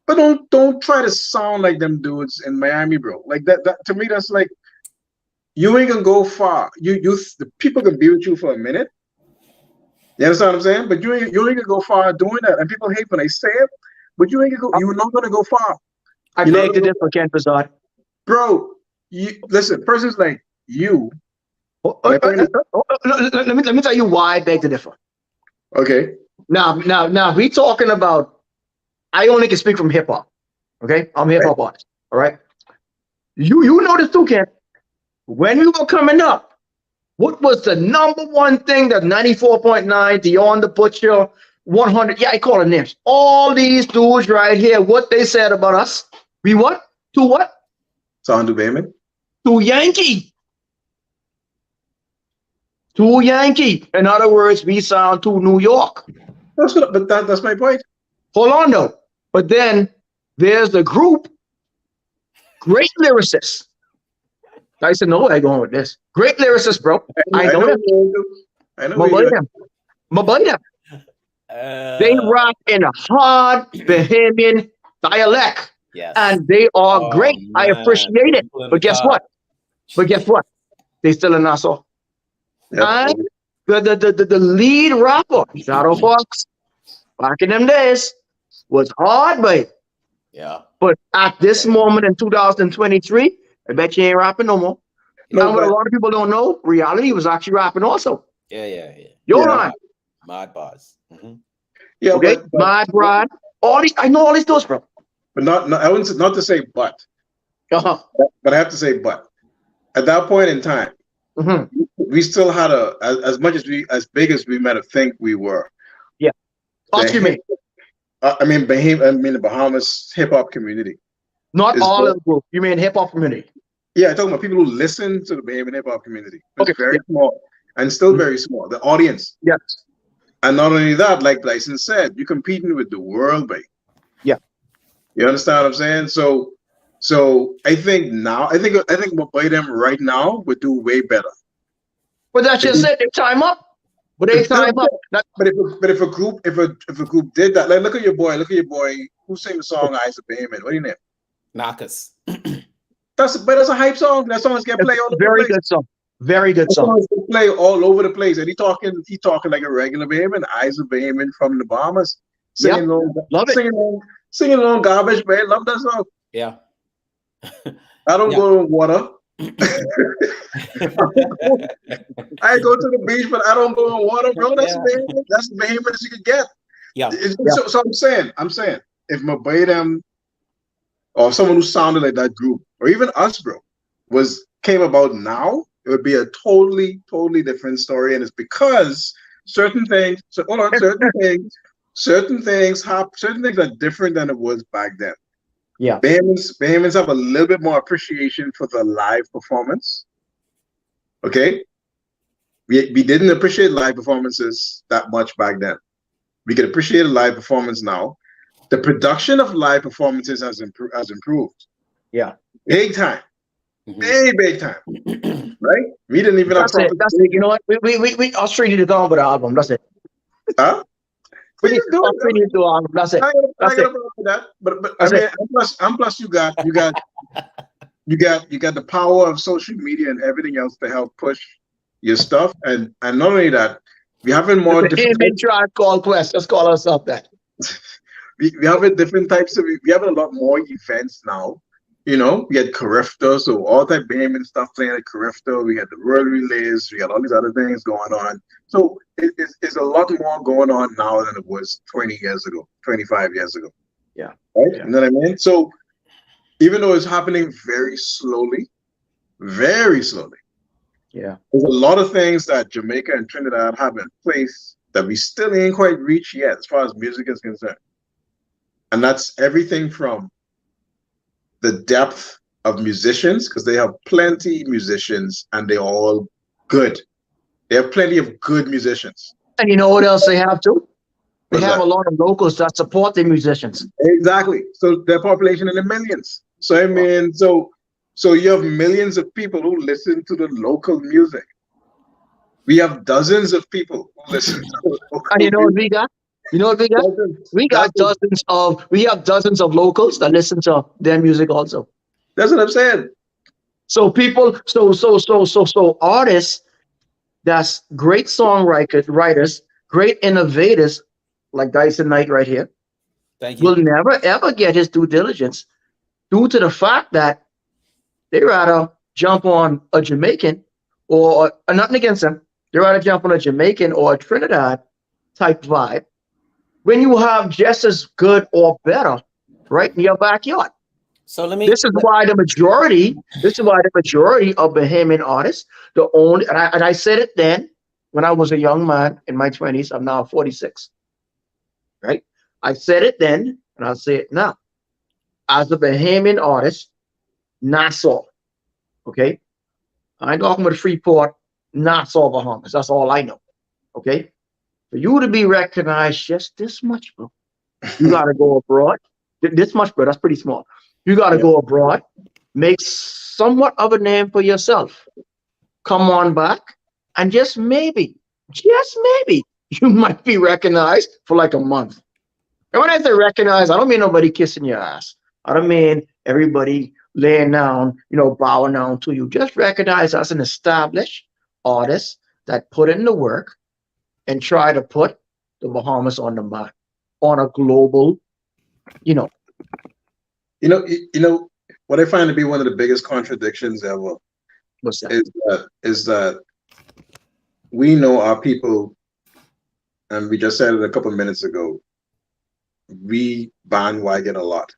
But don't try to sound like them dudes in Miami, bro. Like that to me, that's like you ain't gonna go far. The people can be with you for a minute. You understand what I'm saying? But you ain't gonna go far doing that. And people hate when I say it, but you're not gonna go far. I You know beg to differ, Ken Bazard. Bro, listen, persons like you. Let me tell you why I beg to differ. Okay. Now, we talking about. I only can speak from hip hop. Okay, I'm a hip hop artist. All right. You know this too, Ken. When we were coming up, what was the number one thing that 94.9, Dion the Butcher, 100? Yeah, I call it names. All these dudes right here, what they said about us? We what? To what? Sound to Bahamian? To Yankee. To Yankee. In other words, we sound to New York. That's my point. Hold on though. But then there's the group, great lyricists. I said, no, I going with this. Great lyricists, bro. I know them. I know. My buddy them. They rap in a hard Bahamian dialect. Yes. And they are great. Man. I appreciate it. But guess what? They still in Nassau. Yep. And the lead rapper, Shadow Fox, back in them days, was hard, babe. Yeah. But at this moment in 2023, I bet you ain't rapping no more. And what a lot of people don't know, Reality was actually rapping also. Yeah. You're right. Mod bars. Mm-hmm. Yeah, okay, but my bride. I know all these doors, bro. But I wouldn't not to say but. Uh-huh. But I have to say but. At that point in time, mm-hmm. we still had as big as we might have think we were. Yeah. Us, the you hip, mean? I mean the Bahamas hip hop community Not is all very, of the group. You mean hip hop community? yeah, I'm talking about people who listen to the Bahamian hip hop community. It's Okay. very Yeah. small and still Mhm. very small. The audience. Yes. And not only that, like Bryson said, you're competing with the world, babe. Yeah. You understand what I'm saying? So I think now, I think what by them right now would do way better. But that's If just you- it. They time up. But they time up. That, but if a group did that, like look at your boy who sang the song "Eyes of Bahamian." What do you name? Knockus. That's a hype song. That song's gonna that's play all a over the very place. good song. Very good That song. song's gonna play all over the place, and he talking like a regular Bahamian. Eyes of Bahamian from the Bahamas, Yep. singing long, Love it. singing long, singing long garbage, man. Love that song. Yeah. I don't Yeah. go in water. I go to the beach, but I don't go in water, bro. That's Yeah. Bahamian. That's the Bahamian as you can get. Yeah. Yeah. So I'm saying, if Mabayam or someone who sounded like that group, or even us, bro, came about now, it would be a totally different story. And it's because certain things. So hold on, certain things are different than it was back then. Yeah. Bahamians have a little bit more appreciation for the live performance. Okay, we didn't appreciate live performances that much back then. We can appreciate a live performance now. The production of live performances has improved. Yeah. Big time. Mhm. Big time. Right? We didn't even have That's it. proper That's it. You know what? We Australia need to go on with the album. That's it. huh? We We need just do it. Australia need to do an album. That's it. I got That's a it. problem with that. But I That's mean, it. and plus you got the power of social media and everything else to help push your stuff. And not only that, we having more The different Amen Tribe Called Quest. Let's call ourselves that. we having different types of we having a lot more events now. We had Carifta, so all type of Bahamian stuff playing at Carifta. We had the World Relays, we had all these other things going on. So it's a lot more going on now than it was 20 years ago, 25 years ago. Yeah. Right? Yeah. You know what I mean? So even though it's happening very slowly, Yeah. there's a lot of things that Jamaica and Trinidad have in place that we still ain't quite reached yet as far as music is concerned. And that's everything from the depth of musicians, because they have plenty of musicians and they're all good. They have plenty of good musicians. And you know what else they have too? They What's have that? a lot of locals that support their musicians. Exactly. So their population in the millions. So I mean, so you have millions of people who listen to the local music. We have dozens of people who listen to the local And you know what music. we got? You know what we got? Dozens. We got we have dozens of locals that listen to their music also. That's what I'm saying. So people, so artists that's great writers, great innovators, like Dyson Knight right here, Thank will you. never ever get his due diligence due to the fact that they rather jump on a Jamaican or nothing against them. They rather jump on a Jamaican or a Trinidad type vibe when you have just as good or better right in your backyard. So let me. This is why the majority of Bahamian artists, the only, and I said it then when I was a young man in my 20s. I'm now 46. Right? I said it then, and I'll say it now. As a Bahamian artist, Nassau. Okay? I ain't talking about Freeport, Nassau, Bahamas. That's all I know. Okay? For you to be recognized just this much, bro, you got to go abroad. This much, bro, that's pretty small. You got to Yeah. go abroad, make somewhat of a name for yourself. Come on back, and just maybe, you might be recognized for like a month. And when I say recognize, I don't mean nobody kissing your ass. I don't mean everybody laying down, bowing down to you. Just recognize as an established artist that put in the work and try to put the Bahamas on the map on a global, You know what I find to be one of the biggest contradictions ever what's that? is that we know our people, and we just said it a couple of minutes ago. We bandwagon a lot.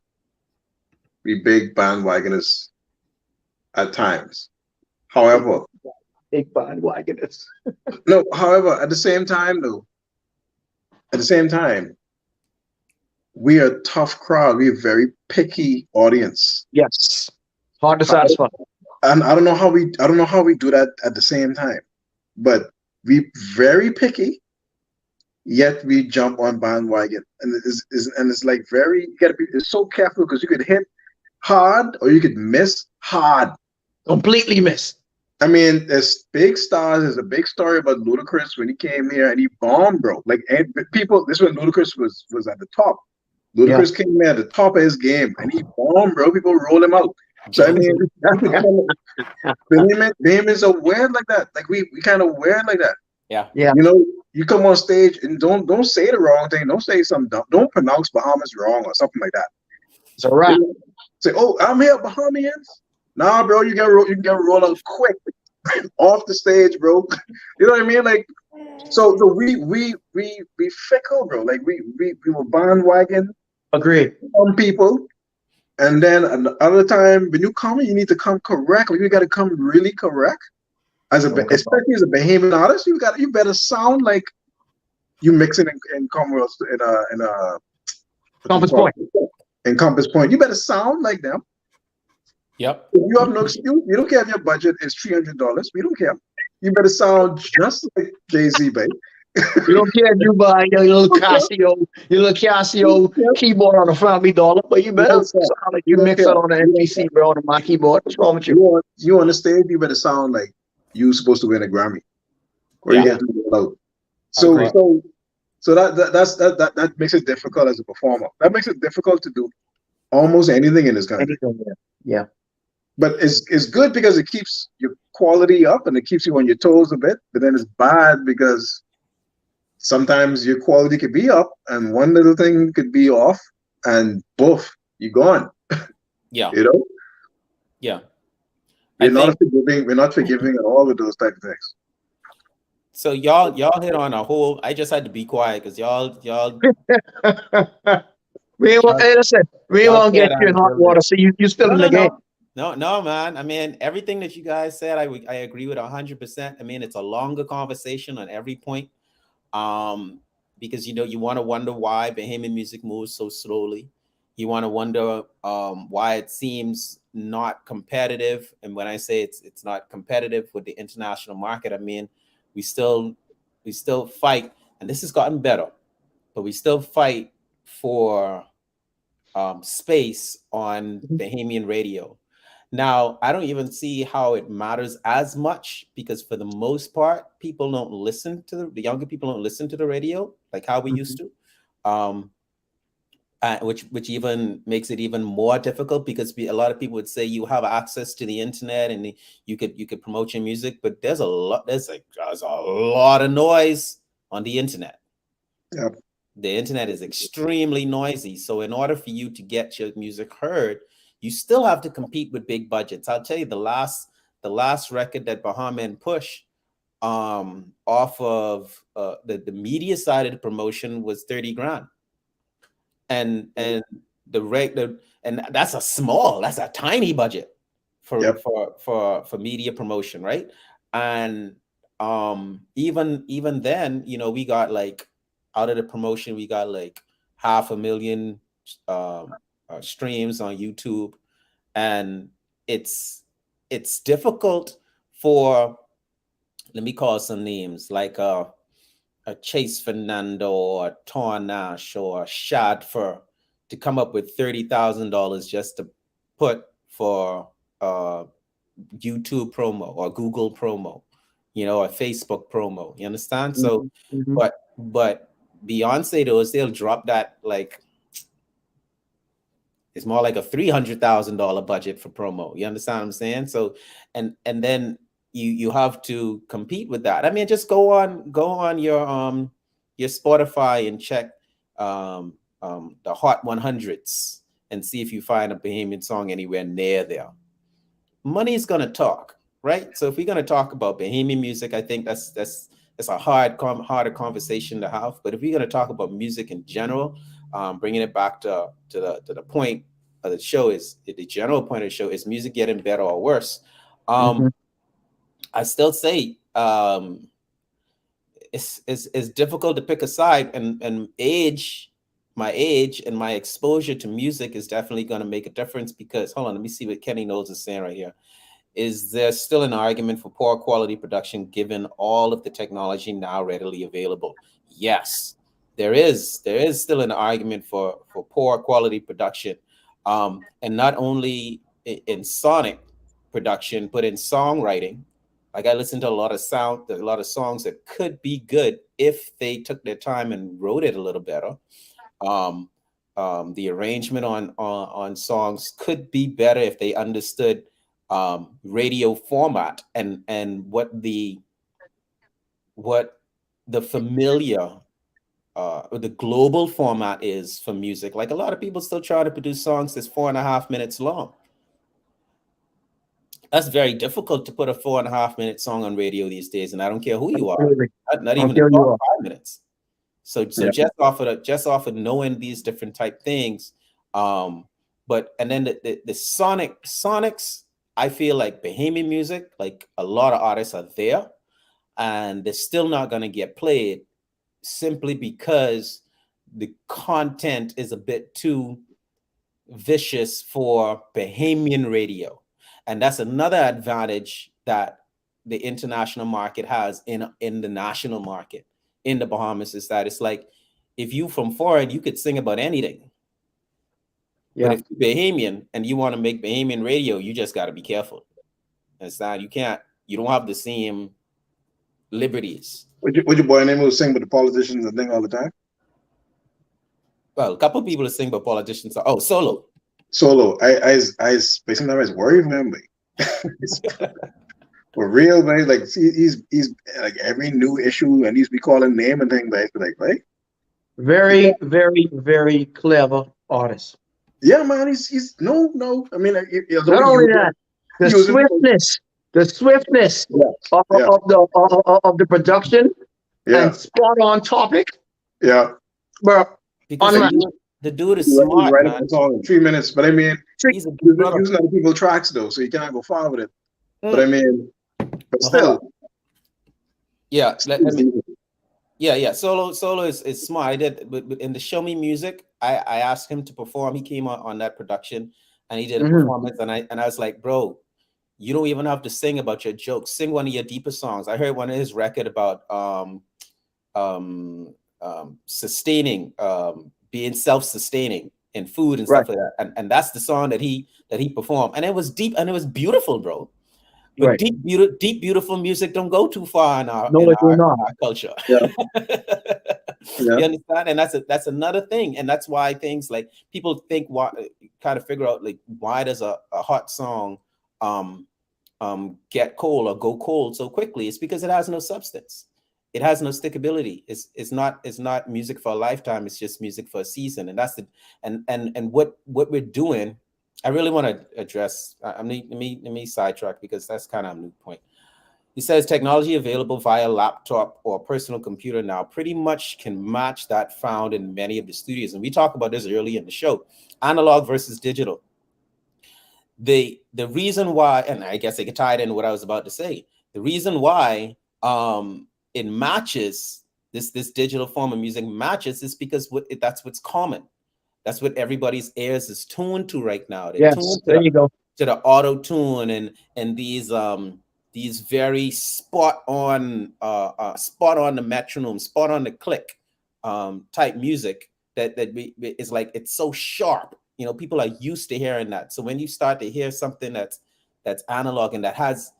We big bandwagoners at times. However, Big bandwagoners. no. However, at the same time, we are a tough crowd. We're a very picky audience. Yes. Hard to I- satisfy. And I don't know how we do that at the same time. But we very picky, yet we jump on bandwagon. And it's like very you gotta be it's so careful because you could hit hard or you could miss hard. Completely missed. I mean, there's big stars. There's a big story about Ludacris when he came here and he bombed, bro. Like and people, this when Ludacris was at the top. Yeah. Ludacris came in at the top of his game and he bombed, bro. People roll him out. So I mean, you could tell Bahamian is a weird like that. Like we kind of weird like that. Yeah. Yeah. You know, you come on stage and don't say the wrong thing. Don't say something dumb. Don't pronounce Bahamas wrong or something like that. It's a wrap. You know, say, "Oh, I'm here, Bahamians." Nah, bro, you can get roll out quick off the stage, bro. You know what I mean? Like, so we fickle, bro. Like we were bandwagon Agreed. some people, and then another time when you come, you need to come correct. Like you got to come really correct. Especially as a Bahamian artist, you better sound like you mixing in Commonwealth in a what you Compass call point. it? In Compass Point. You better sound like them. Yep. If you have no excuse, you don't care if your budget is $300. We don't care. You better sound just like Jay-Z, babe. You don't care if you buy your little Casio keyboard on a $5, but you better sound like you mix it on an MPC, bro, on my keyboard. What's wrong with you? You on the stage, you better sound like you supposed to win a Grammy, or you Yeah. get to out. Agree. So that makes it difficult as a performer. That makes it difficult to do almost anything in this country. Anything, yeah. But it's good because it keeps your quality up and it keeps you on your toes a bit. But then it's bad because sometimes your quality could be up and one little thing could be off, and poof, you're gone. Yeah. You know, Yeah. I think we're not forgiving at all with those type of things. so. Y'all hit on a whole. I just had to be quiet because y'all Hey, listen, we y'all won't get said you in hot water, so you still no, in no, the game. no, man. I mean, everything that you guys said, I agree with 100%. I mean, it's a longer conversation on every point. Because you want to wonder why Bahamian music moves so slowly. You want to wonder why it seems not competitive. And when I say it's not competitive with the international market, I mean we still fight, and this has gotten better, but we still fight for space on Bahamian radio. Now, I don't even see how it matters as much because for the most part, people don't listen to the younger people don't listen to the radio like how we used to. Which even makes it even more difficult because a lot of people would say you have access to the internet and you could promote your music, but there's a lot of noise on the internet. Yep. The internet is extremely noisy, so in order for you to get your music heard, you still have to compete with big budgets. I'll tell you the last record that Bahamian pushed off of the media side of the promotion was 30 grand. And and that's a tiny budget for Yep. for media promotion, right? And even then, we got like out of the promotion, we got like 500,000 streams on YouTube, and it's difficult for, let me call some names like a Chase Fernando or a Tornash or a Shadfer to come up with $30,000 just to put for YouTube promo or Google promo, or Facebook promo. You understand? So, but Beyonce, they'll drop that like it's more like a $300,000 budget for promo. You understand what I'm saying? So, and then you have to compete with that. I mean, just go on your Spotify and check the Hot 100s and see if you find a Bahamian song anywhere near there. Money is gonna talk, right? So if we're gonna talk about Bahamian music, I think that's a harder conversation to have. But if we're gonna talk about music in general, bringing it back to the point of the show is the general point of the show is music getting better or worse. I still say it's difficult to pick a side, and age my age and my exposure to music is definitely going to make a difference because hold on, let me see what Kenny Knowles is saying right here. Is there still an argument for poor quality production given all of the technology now readily available? Yes, there is. There is still an argument for poor quality production, and not only in sonic production, but in songwriting. Like I listen to a lot of songs that could be good if they took their time and wrote it a little better. Um, the arrangement on songs could be better if they understood radio format and what the familiar or the global format is for music. Like a lot of people still try to produce songs that's 4.5 minutes long. That's very difficult to put a 4.5 minute song on radio these days, and I don't care who you are, Absolutely. not I'll even the tell you top all. 5 minutes. So Yeah. just off of knowing these different type things, but and then the sonics, I feel like Bahamian music, like a lot of artists are there, and they're still not going to get played simply because the content is a bit too vicious for Bahamian radio, and that's another advantage that the international market has in the national market in the Bahamas is that it's like if you from foreign, you could sing about anything, but Yeah. if you're Bahamian and you want to make Bahamian radio, you just got to be careful. It's not you don't have the same liberties. What your boy name was saying with the politicians and thing all the time? Well, a couple of people are saying, but politicians are solo. Solo. But sometimes I worry for him. Like, for real, man. Like, see, he's like every new issue, and he's be calling name and things. Like, right? Very, very, very clever artist. Yeah, man. He's no. I mean, Not only that, the using, swiftness, the swiftness yeah, of, yeah, of the production yeah, and spot on topic, yeah. bro. Because Like, Unmatched. the dude is you smart, write up man. a song in 3 minutes, but I mean, He's a big brother. using other people's tracks though, so you cannot go far with it. But I mean, but Hold on. still, Yeah, let it's me. easy. Yeah. Solo is smart. I did, but in the Show Me Music, I asked him to perform. He came on that production, and he did a Mhm. performance, and I was like, bro, you don't even have to sing about your jokes. Sing one of your deeper songs. I heard one of his record about sustaining, being self-sustaining in food and Right, stuff like that. And that's the song that he performed. And it was deep and it was beautiful, bro. But right. deep, beautiful music don't go too far in our No, it do not. culture. Yeah, yeah. You understand? And that's another thing. And that's why things like people think kind of figure out like why does a hot song um get cold or go cold so quickly? It's because it has no substance. It has no stickability. It's not music for a lifetime. It's just music for a season. And that's the and what we're doing. I really want to address. Let me sidetrack because that's kind of a moot point. He says technology available via laptop or personal computer now pretty much can match that found in many of the studios. And we talked about this early in the show: analog versus digital. The reason why, and I guess I could tie it in what I was about to say. The reason why it matches this digital form of music matches is because that's what's common. That's what everybody's ears is tuned to right now. They're Yes, tuned there you go. to the auto tune and these very spot on the metronome, spot on the click type music is like it's so sharp. You know, people are used to hearing that. So when you start to hear something that's analog and that has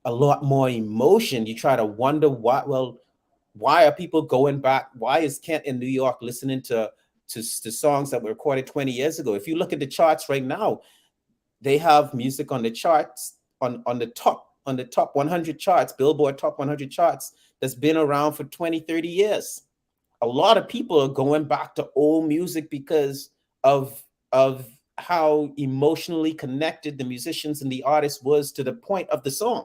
a lot more emotion, you try to wonder why. Well, why are people going back? Why is Kent in New York listening to songs that were recorded 20 years ago? If you look at the charts right now, they have music on the charts on the top 100 charts, Billboard top 100 charts that's been around for 20, 30 years. A lot of people are going back to old music because of how emotionally connected the musicians and the artist was to the point of the song.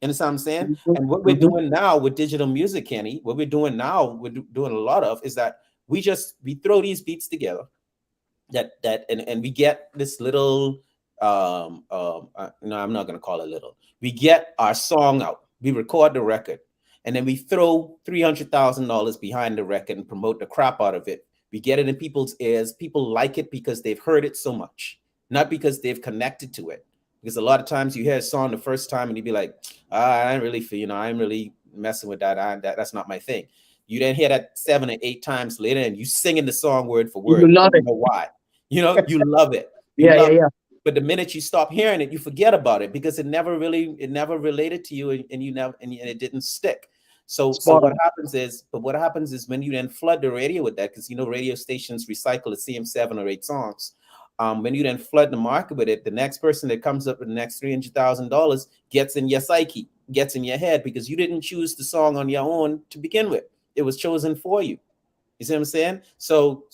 You understand what I'm saying? Mhm, And what we're mhm. doing now with digital music, Kenny, what we're doing now, doing a lot of is that we throw these beats together and we get this little no, I'm not going to call it little. We get our song out, we record the record, and then we throw $300,000 behind the record and promote the crap out of it We get it in people's ears. People like it because they've heard it so much, not because they've connected to it. Because a lot of times you hear a song the first time and you be like, I ain't really feel, I ain't really messing with that. That's not my thing. You then hear that 7 or 8 times later and you singing the song word for word. You love You it. don't know why. You love it. You Yeah, yeah, love it. yeah. But the minute you stop hearing it, you forget about it because it never related to you, and you never, and it didn't stick. So Spot what on. happens is when you then flood the radio with that, because radio stations recycle the same 7 or 8 songs. When you then flood the market with it, the next person that comes up with the next $300,000 gets in your psyche, gets in your head, because you didn't choose the song on your own to begin with. It was chosen for you. You see what I'm saying? So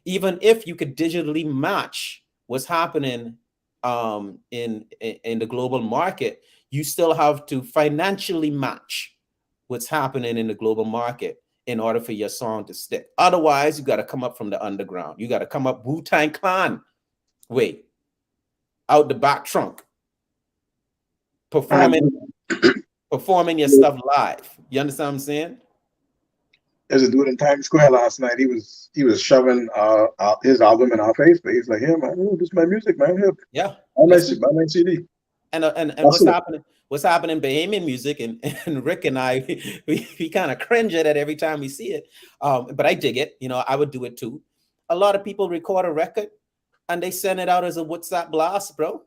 even if you could digitally match what's happening in the global market, you still have to financially match what's happening in the global market in order for your song to stick. Otherwise, you got to come up from the underground. You got to come up Wu-Tang Clan way, out the back trunk, Um, performing your stuff live. You understand what I'm saying? there's a dude in Times Square last night. He was shoving his album in our face, but he's like, "Yeah, man, this is my music, man. Here, Yeah. buy my CD." And That's what's it. happening? What's happening in Bahamian music, and Rick and I, we kind of cringe at it every time we see it. But I dig it. I would do it too. A lot of people record a record and they send it out as a WhatsApp blast, bro.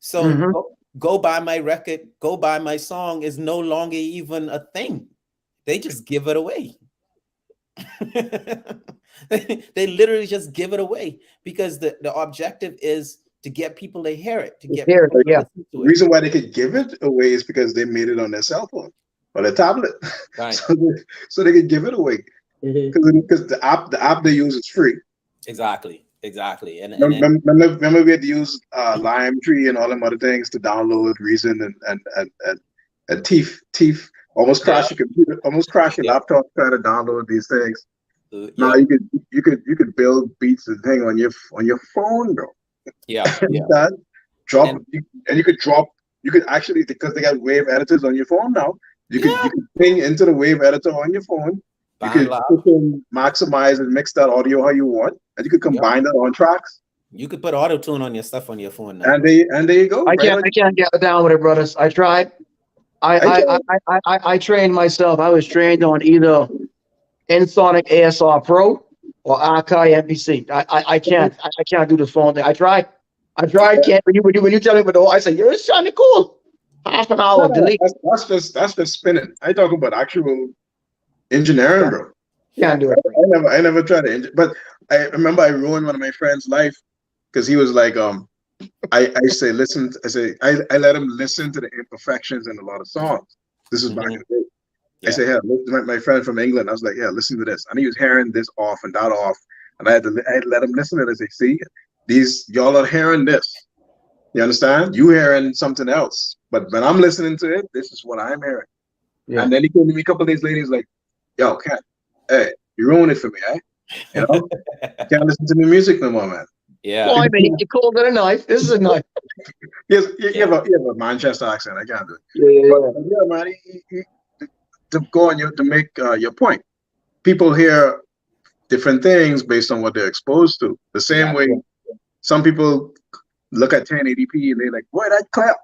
So Hmm. go buy my record, go buy my song is no longer even a thing. They just give it away. They literally just give it away because the objective is to get people to hear it, to get Here, people to yeah. listen The to it. reason why they could give it away is because they made it on their cell phone or their tablet, Right. so they could give it away because the app they use is free. Exactly. And then Remember we had to use Lime Tree and all them other things to download Reason and Teeth almost yeah, crash your computer, almost crash your yeah, laptop trying to download these things. Now yeah, you could build beats and thing on your phone, bro. yeah, yeah. That drop And and you could actually, because they got wave editors on your phone now. You could yeah, you could ping into the wave editor on your phone. You Band could Lab. you can maximize and mix that audio how you want, and you could Yeah. combine that on tracks. You could put auto tune on your stuff on your phone now, And bro. there you go, I right can't on. I can't get down with it, brothers. I tried. I I I can I I trained myself. I was trained on either Ensoniq ASR Pro or Akai MPC. I can't I can't do the phone thing. I tried. Can't when you tell me what the I say, you're sounding cool. Half an hour, no, delete. that's just spinning. I talk about actual engineering, Can't, bro. can't do it, bro. I never tried to but I remember I ruined one of my friends' life because he was like, I say listen. I let him listen to the imperfections in a lot of songs. This is back Hmm. in the day. I Yeah, say, "Here, look, my friend from England." I was like, "Yeah, listen to this," and he was hearing this off and that off, and I had to let him listen to this. I say, "See, these y'all are hearing this. You understand? You hearing something else, but when I'm listening to it, this is what I'm hearing." Yeah. And then he came to me a couple of days later. He's like, "Yo, Cat, hey, you ruined it for me, eh? You know, can't listen to the music no more, man." yeah, Boy, man, you called it a knife. This is a knife. Yes, you yeah, have a Manchester accent. I can't do it. Yeah, yeah, But yeah. yeah, man, to go on to make your point, people hear different things based on what they're exposed to. The same way exactly. Yeah. some people look at 1080p and they're like, "Boy, that clap."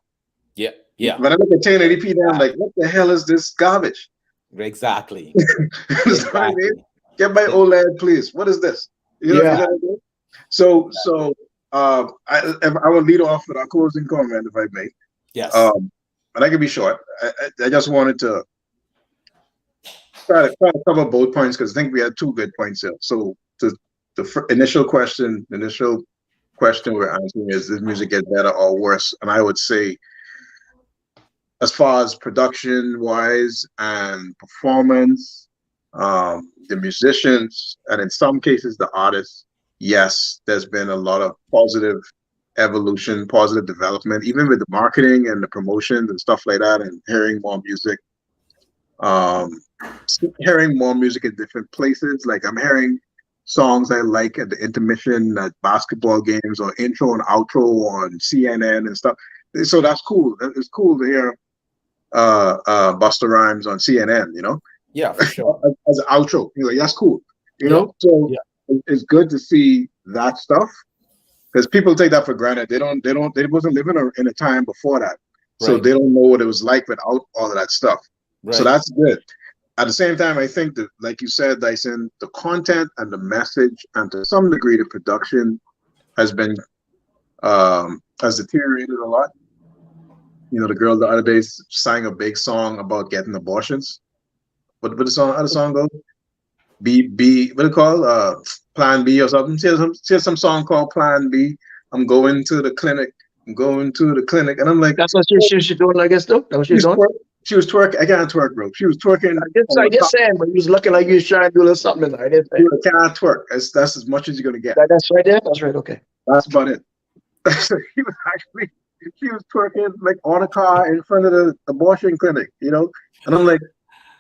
Yeah, yeah, When I look at 1080p, then I'm like, exactly, "What the hell is this garbage?" exactly, It's like, exactly. get my It- OLED, please. What is this? You Yeah. know exactly. what I mean? I will lead off with our closing comment, if I may. Yes. Um, and I can be short. I just wanted to try to cover both points because I think we had two good points here. So the initial question we're answering is: Does music get better or worse? And I would say, as far as production wise and performance, the musicians, and in some cases the artists, yes, there's been a lot of positive evolution, positive development, even with the marketing and the promotions and stuff like that, and um, hearing more music in different places. Like I'm hearing songs I like at the intermission at basketball games or intro and outro on CNN and stuff. So that's cool. It's cool to hear Busta Rhymes on CNN, Yeah, for sure. as an outro. You're like, that's cool. You Yeah. know, so Yeah. it's good to see that stuff because people take that for granted. They wasn't living in a time before that, so Right. they don't know what it was like without all of that stuff. So Right. that's good. At the same time, I think that, like you said, Dyson, the content and the message, and to some degree, the production has been has deteriorated a lot. You know, the girl the other day sang a big song about getting abortions. What the song? How the song goes? What it called? Plan B or something. She has some song called Plan B. I'm going to the clinic. I'm going to the clinic, and I'm like, That's what she doing, I guess, though. That what she she was was doing. twerk, she was twerking. I can't twerk, bro. She was twerking I on the just top. saying, but he was looking like he was trying to do a little something in there. I didn't say. You can't twerk. That's as much as you're gonna get. That's right there. That's right. Okay. That's about it. So she was twerking like on a car in front of the abortion clinic, you know. And I'm like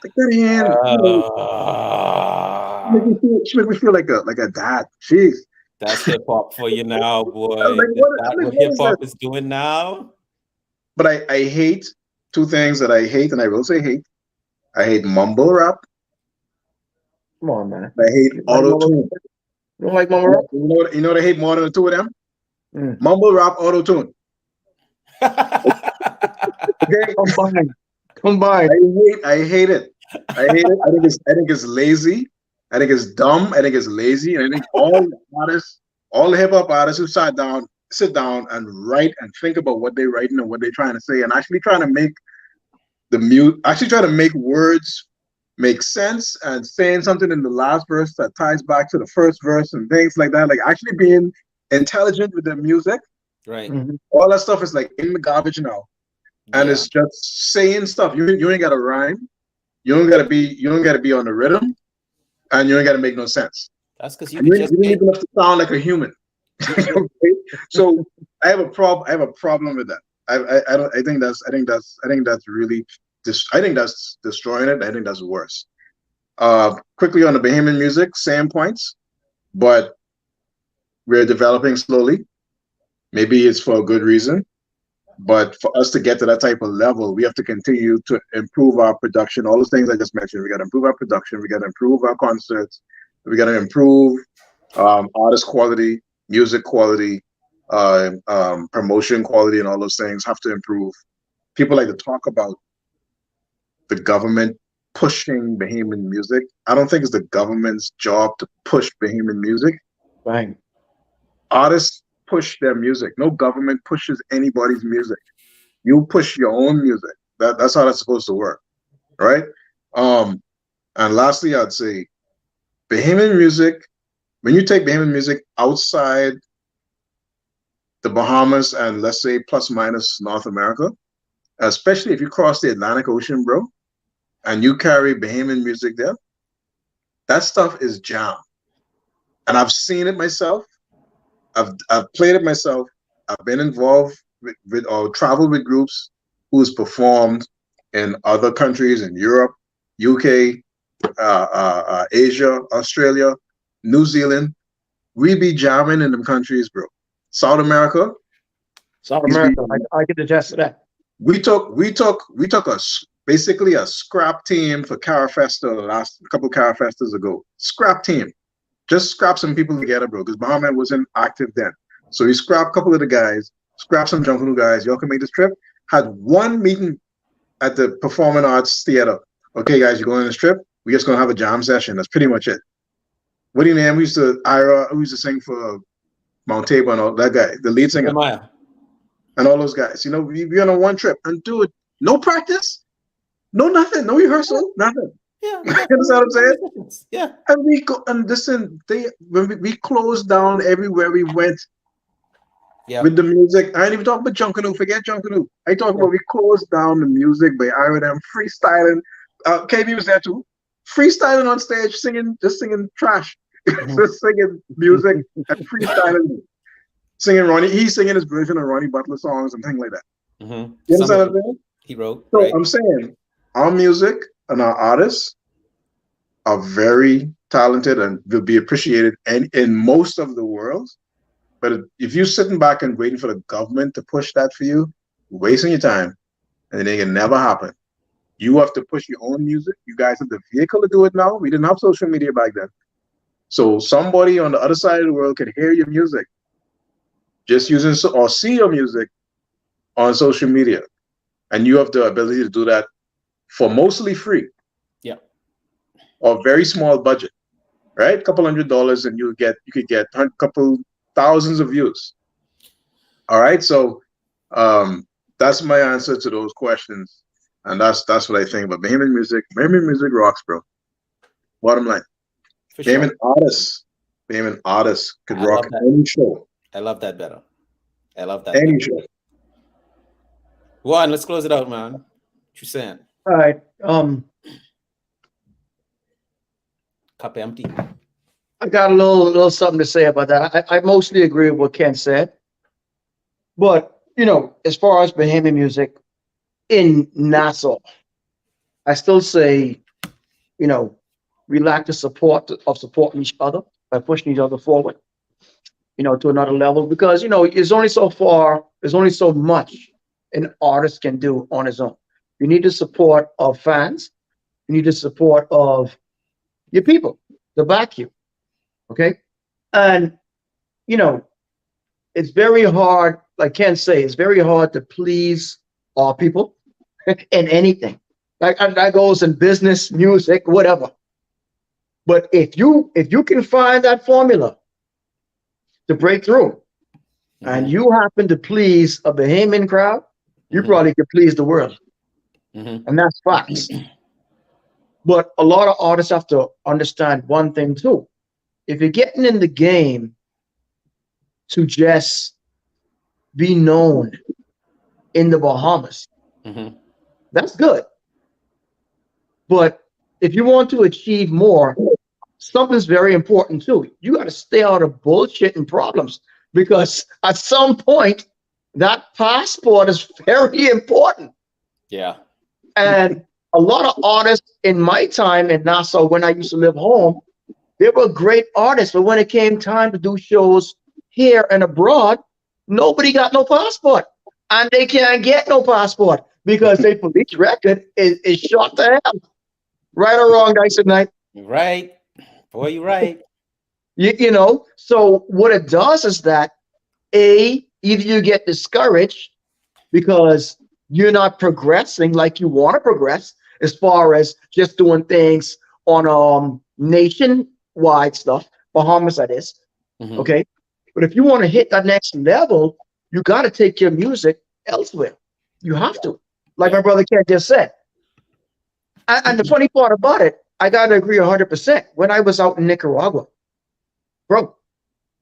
that hand, you know, Ah, she make me feel like a dad. Jeez. that's hip hop for you now, I was boy. like, Is what? I'm that like, what what hip is this? hop is doing now? But I hate two things that I hate, and I will say hate. I hate mumble rap. Come on, man. I hate You like auto mama? tune. You don't like mama rock? You know what I hate more than the two of them? Mm. Mumble rap, auto tune. Okay, Combine. Combine. I hate it. I hate it. I think it's lazy. I think it's dumb. I think it's lazy. And I think all artists, all the hip hop artists who sit down and write and think about what they're writing and what they're trying to say, and actually trying to make actually try to make words make sense and saying something in the last verse that ties back to the first verse and things like that. Like actually being intelligent with the music. Right. Mhm. All that stuff is like in the garbage now. And Yeah. it's just saying stuff. You ain't gotta rhyme. You don't gotta be on the rhythm, and you ain't gotta make no sense. That's because you And could just you don't make even have to sound like a human. Okay? So I have a problem. I have a problem with that. I don't. I think that's really. I think that's destroying it. I think that's worse. Quickly on the Bahamian music, same points, but we're developing slowly. Maybe it's for a good reason. But for us to get to that type of level, we have to continue to improve our production. All those things I just mentioned. We got to improve our production. We got to improve our concerts. We got to improve artist quality, music quality, promotion quality, and all those things have to improve. People like to talk about the government pushing Bahamian music. I don't think it's the government's job to push Bahamian music. Bang. Artists push their music. No government pushes anybody's music. You push your own music. That's how that's supposed to work, right? Um, and lastly, I'd say Bahamian music. When you take Bahamian music outside the Bahamas and let's say plus minus North America, especially if you cross the Atlantic Ocean, bro, and you carry Bahamian music there, that stuff is jam. And I've seen it myself. I've played it myself. I've been involved with or traveled with groups who's performed in other countries in Europe, UK, Asia, Australia, New Zealand. We be jamming in them countries, bro. South America, South we be America. I could attest to that. we took basically a scrap team for Carafesta the last couple Carafestas ago. Scrap team. Just scrap some people together, bro, because Muhammad wasn't active then. So he scrapped a couple of the guys, scrapped some Junkanoo guys. Y'all can make this trip. Had one meeting at the Performing Arts Theater. Okay, guys, you're going on this trip. We're just gonna have a jam session. That's pretty much it. What do you name? We used to sing for Mount Tabor and all that guy, the lead singer, Jeremiah. and all those guys. You know, we on a one trip and do it. No practice, no nothing, no rehearsal, nothing. Yeah. You understand what I'm saying? Yeah. And we go and listen. When we closed down everywhere we went Yeah. with the music. I ain't even talking about Junkanoo. Forget Junkanoo. I talk about we closed down the music by IRM freestyling. KB was there too, freestyling on stage, just singing trash, just singing music and freestyling, singing Ronnie. He's singing his version of Ronnie Butler songs and things like that. Mm-hmm. You understand what I'm saying? He wrote, So right? I'm saying our music and our artists are very talented and will be appreciated in most of the world. But if you're sitting back and waiting for the government to push that for you, you're wasting your time, and it can never happen. You have to push your own music. You guys have the vehicle to do it now. We didn't have social media back then. So somebody on the other side of the world can hear your music just using or see your music on social media, and you have the ability to do that for mostly free Yeah. or very small budget, right? A couple $100, and you could get a couple thousands of views. All right, so that's my answer to those questions, and that's what I think about Bahamian music. Bahamian music rocks, bro. Bottom line, For sure. Bahamian artists could I rock love that. any show, I love that better. I love that better. any show. One, let's close it out, man. What you saying? All right. Cup empty. I got a little something to say about that. I mostly agree with what Ken said, but as far as Bahamian music in Nassau, I still say, we lack the support of supporting each other by pushing each other forward, to another level because it's only so far, there's only so much an artist can do on his own. You need the support of fans, you need the support of your people to back you. Okay. And it's very hard, like Ken say, it's very hard to please all people in anything. Like that goes in business, music, whatever. But if you can find that formula to break through, and you happen to please a Bahamian crowd, you probably could please the world. And that's facts. But a lot of artists have to understand one thing too. If you're getting in the game to just be known in the Bahamas, that's good. But if you want to achieve more, something's very important too. You got to stay out of bullshit and problems because at some point, that passport is very important. Yeah. And a lot of artists in my time in Nassau, when I used to live home, they were great artists. But when it came time to do shows here and abroad, nobody got no passport. And they can't get no passport because their police record is shot to hell. Right or wrong, Dice at Night? Right. Boy, you're right. So what it does is that, either you get discouraged because you're not progressing like you want to progress as far as just doing things on nationwide stuff, Bahamas that is, okay? But if you want to hit that next level, you got to take your music elsewhere. You have to. Like my brother Ken just said. And the funny part about it, I got to agree 100%. When I was out in Nicaragua, bro,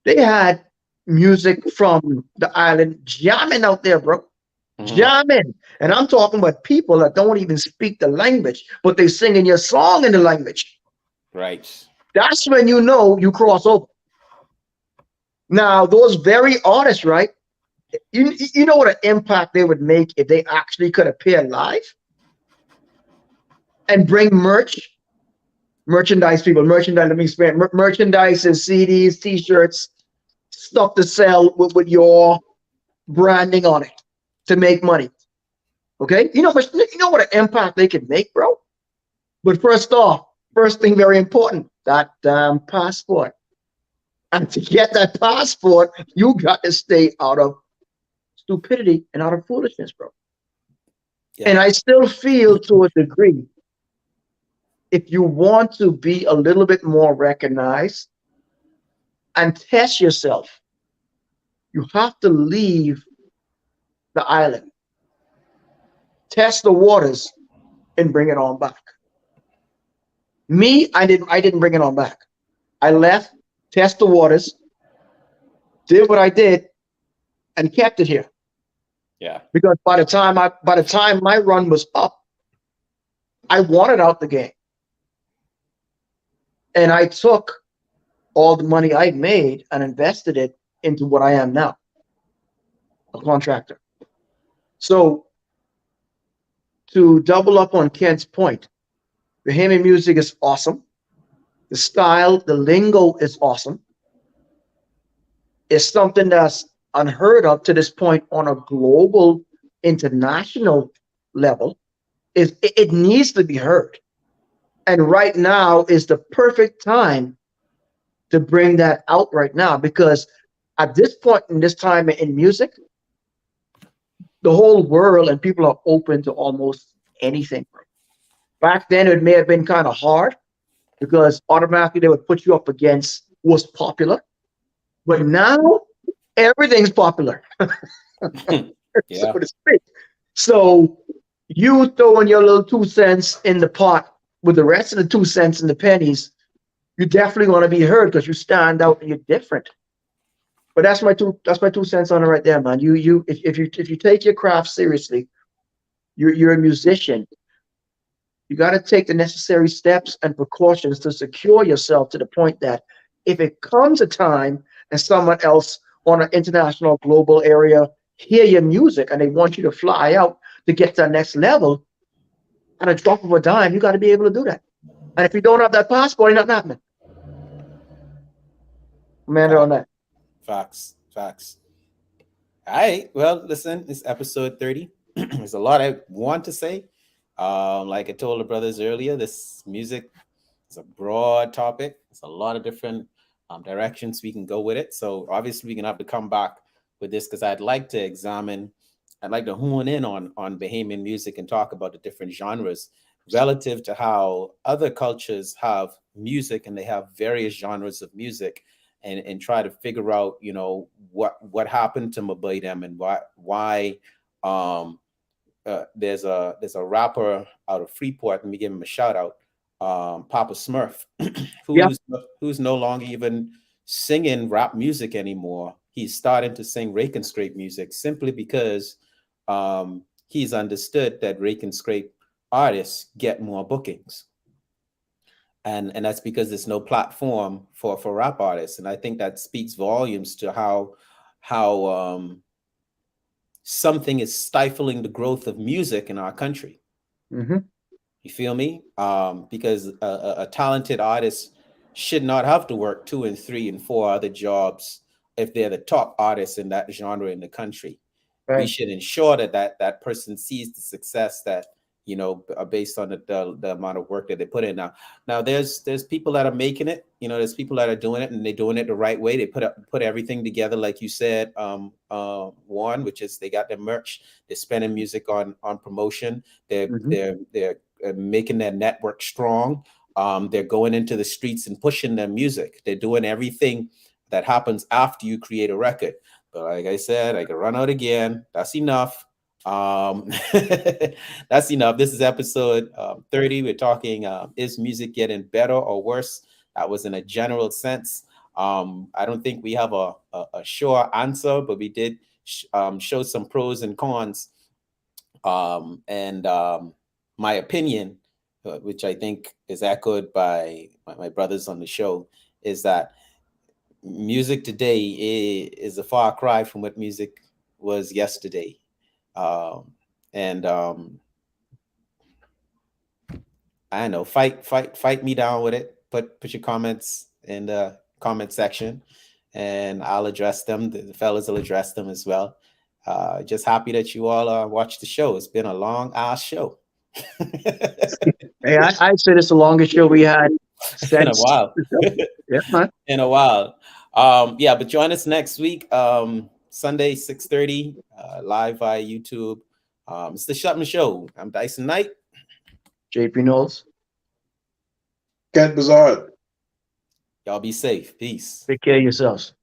they had music from the island jamming out there, bro. Jamming. And I'm talking about people that don't even speak the language, but they singing your song in the language. Right. That's when you know you cross over. Now, those very artists, right? You know what an impact they would make if they actually could appear live and bring merchandise, people, merchandise, let me explain, merchandise and CDs, t-shirts, stuff to sell with your branding on it to make money. Okay? You know what an impact they can make, bro? But first thing very important, that damn passport. And to get that passport, you got to stay out of stupidity and out of foolishness, bro. Yeah. And I still feel to a degree, if you want to be a little bit more recognized and test yourself, you have to leave the island, test the waters, and bring it on back. Me, I didn't bring it on back. I left, test the waters, did what I did, and kept it here. Yeah. Because by the time my run was up, I wanted out the game. And I took all the money I made and invested it into what I am now, a contractor. So to double up on Ken's point, Bahamian music is awesome. The style, the lingo is awesome. It's something that's unheard of to this point on a global, international level. It needs to be heard. And right now is the perfect time to bring that out right now, because at this point in this time in music, the whole world and people are open to almost anything. Back then, it may have been kind of hard because automatically they would put you up against what's popular. But now everything's popular, so Yeah. to speak. So you throwing your little 2 cents in the pot with the rest of the 2 cents and the pennies, you definitely want to be heard because you stand out and you're different. But that's my 2 cents on it right there, man. If you take your craft seriously, you're a musician. You got to take the necessary steps and precautions to secure yourself to the point that if it comes a time and someone else on an international global area hear your music and they want you to fly out to get to the next level at a drop of a dime, you got to be able to do that. And if you don't have that passport, it's not happening. Commander on Facts. that. Facts. Facts. All right. Well, listen, it's episode 30. There's a lot I want to say. Like I told the brothers earlier, this music is a broad topic. It's a lot of different directions we can go with it. So obviously we're gonna have to come back with this because I'd like to hone in on Bahamian music and talk about the different genres relative to how other cultures have music and they have various genres of music and try to figure out, what happened to Mabaydem and why there's a rapper out of Freeport. Let me give him a shout out, Papa Smurf, Yeah. who's no longer even singing rap music anymore. He's starting to sing rake and scrape music simply because he's understood that rake and scrape artists get more bookings, and that's because there's no platform for rap artists, and I think that speaks volumes to how something is stifling the growth of music in our country. Mm-hmm. You feel me? Because a talented artist should not have to work 2 and 3 and 4 other jobs if they're the top artists in that genre in the country. We Right. should ensure that person sees the success that based on the amount of work that they put in. Now there's people that are making it. There's people that are doing it and they're doing it the right way. They put everything together, like you said, one, which is they got their merch. They're spending music on promotion. Mm-hmm. They're making their network strong. They're going into the streets and pushing their music. They're doing everything that happens after you create a record. But like I said, I could run out again. That's enough. That's enough. This is episode 30. We're talking, is music getting better or worse? That was in a general sense. I don't think we have a sure answer, but we did show some pros and cons. And my opinion, which I think is echoed by my brothers on the show, is that music today is a far cry from what music was yesterday. And I don't know, fight me down with it. Put your comments in the comment section, and I'll address them. The fellas will address them as well. Just happy that you all watched the show. It's been a long ass show. Hey, I'd say this is the longest show we had In a since. while. Yeah, man. In a while. Yeah, but join us next week, Sunday, 6:30, live via YouTube. It's the Sup'm Show. I'm Dyson Knight. JP Knowles. Kent Bizarre. Y'all be safe. Peace. Take care of yourselves.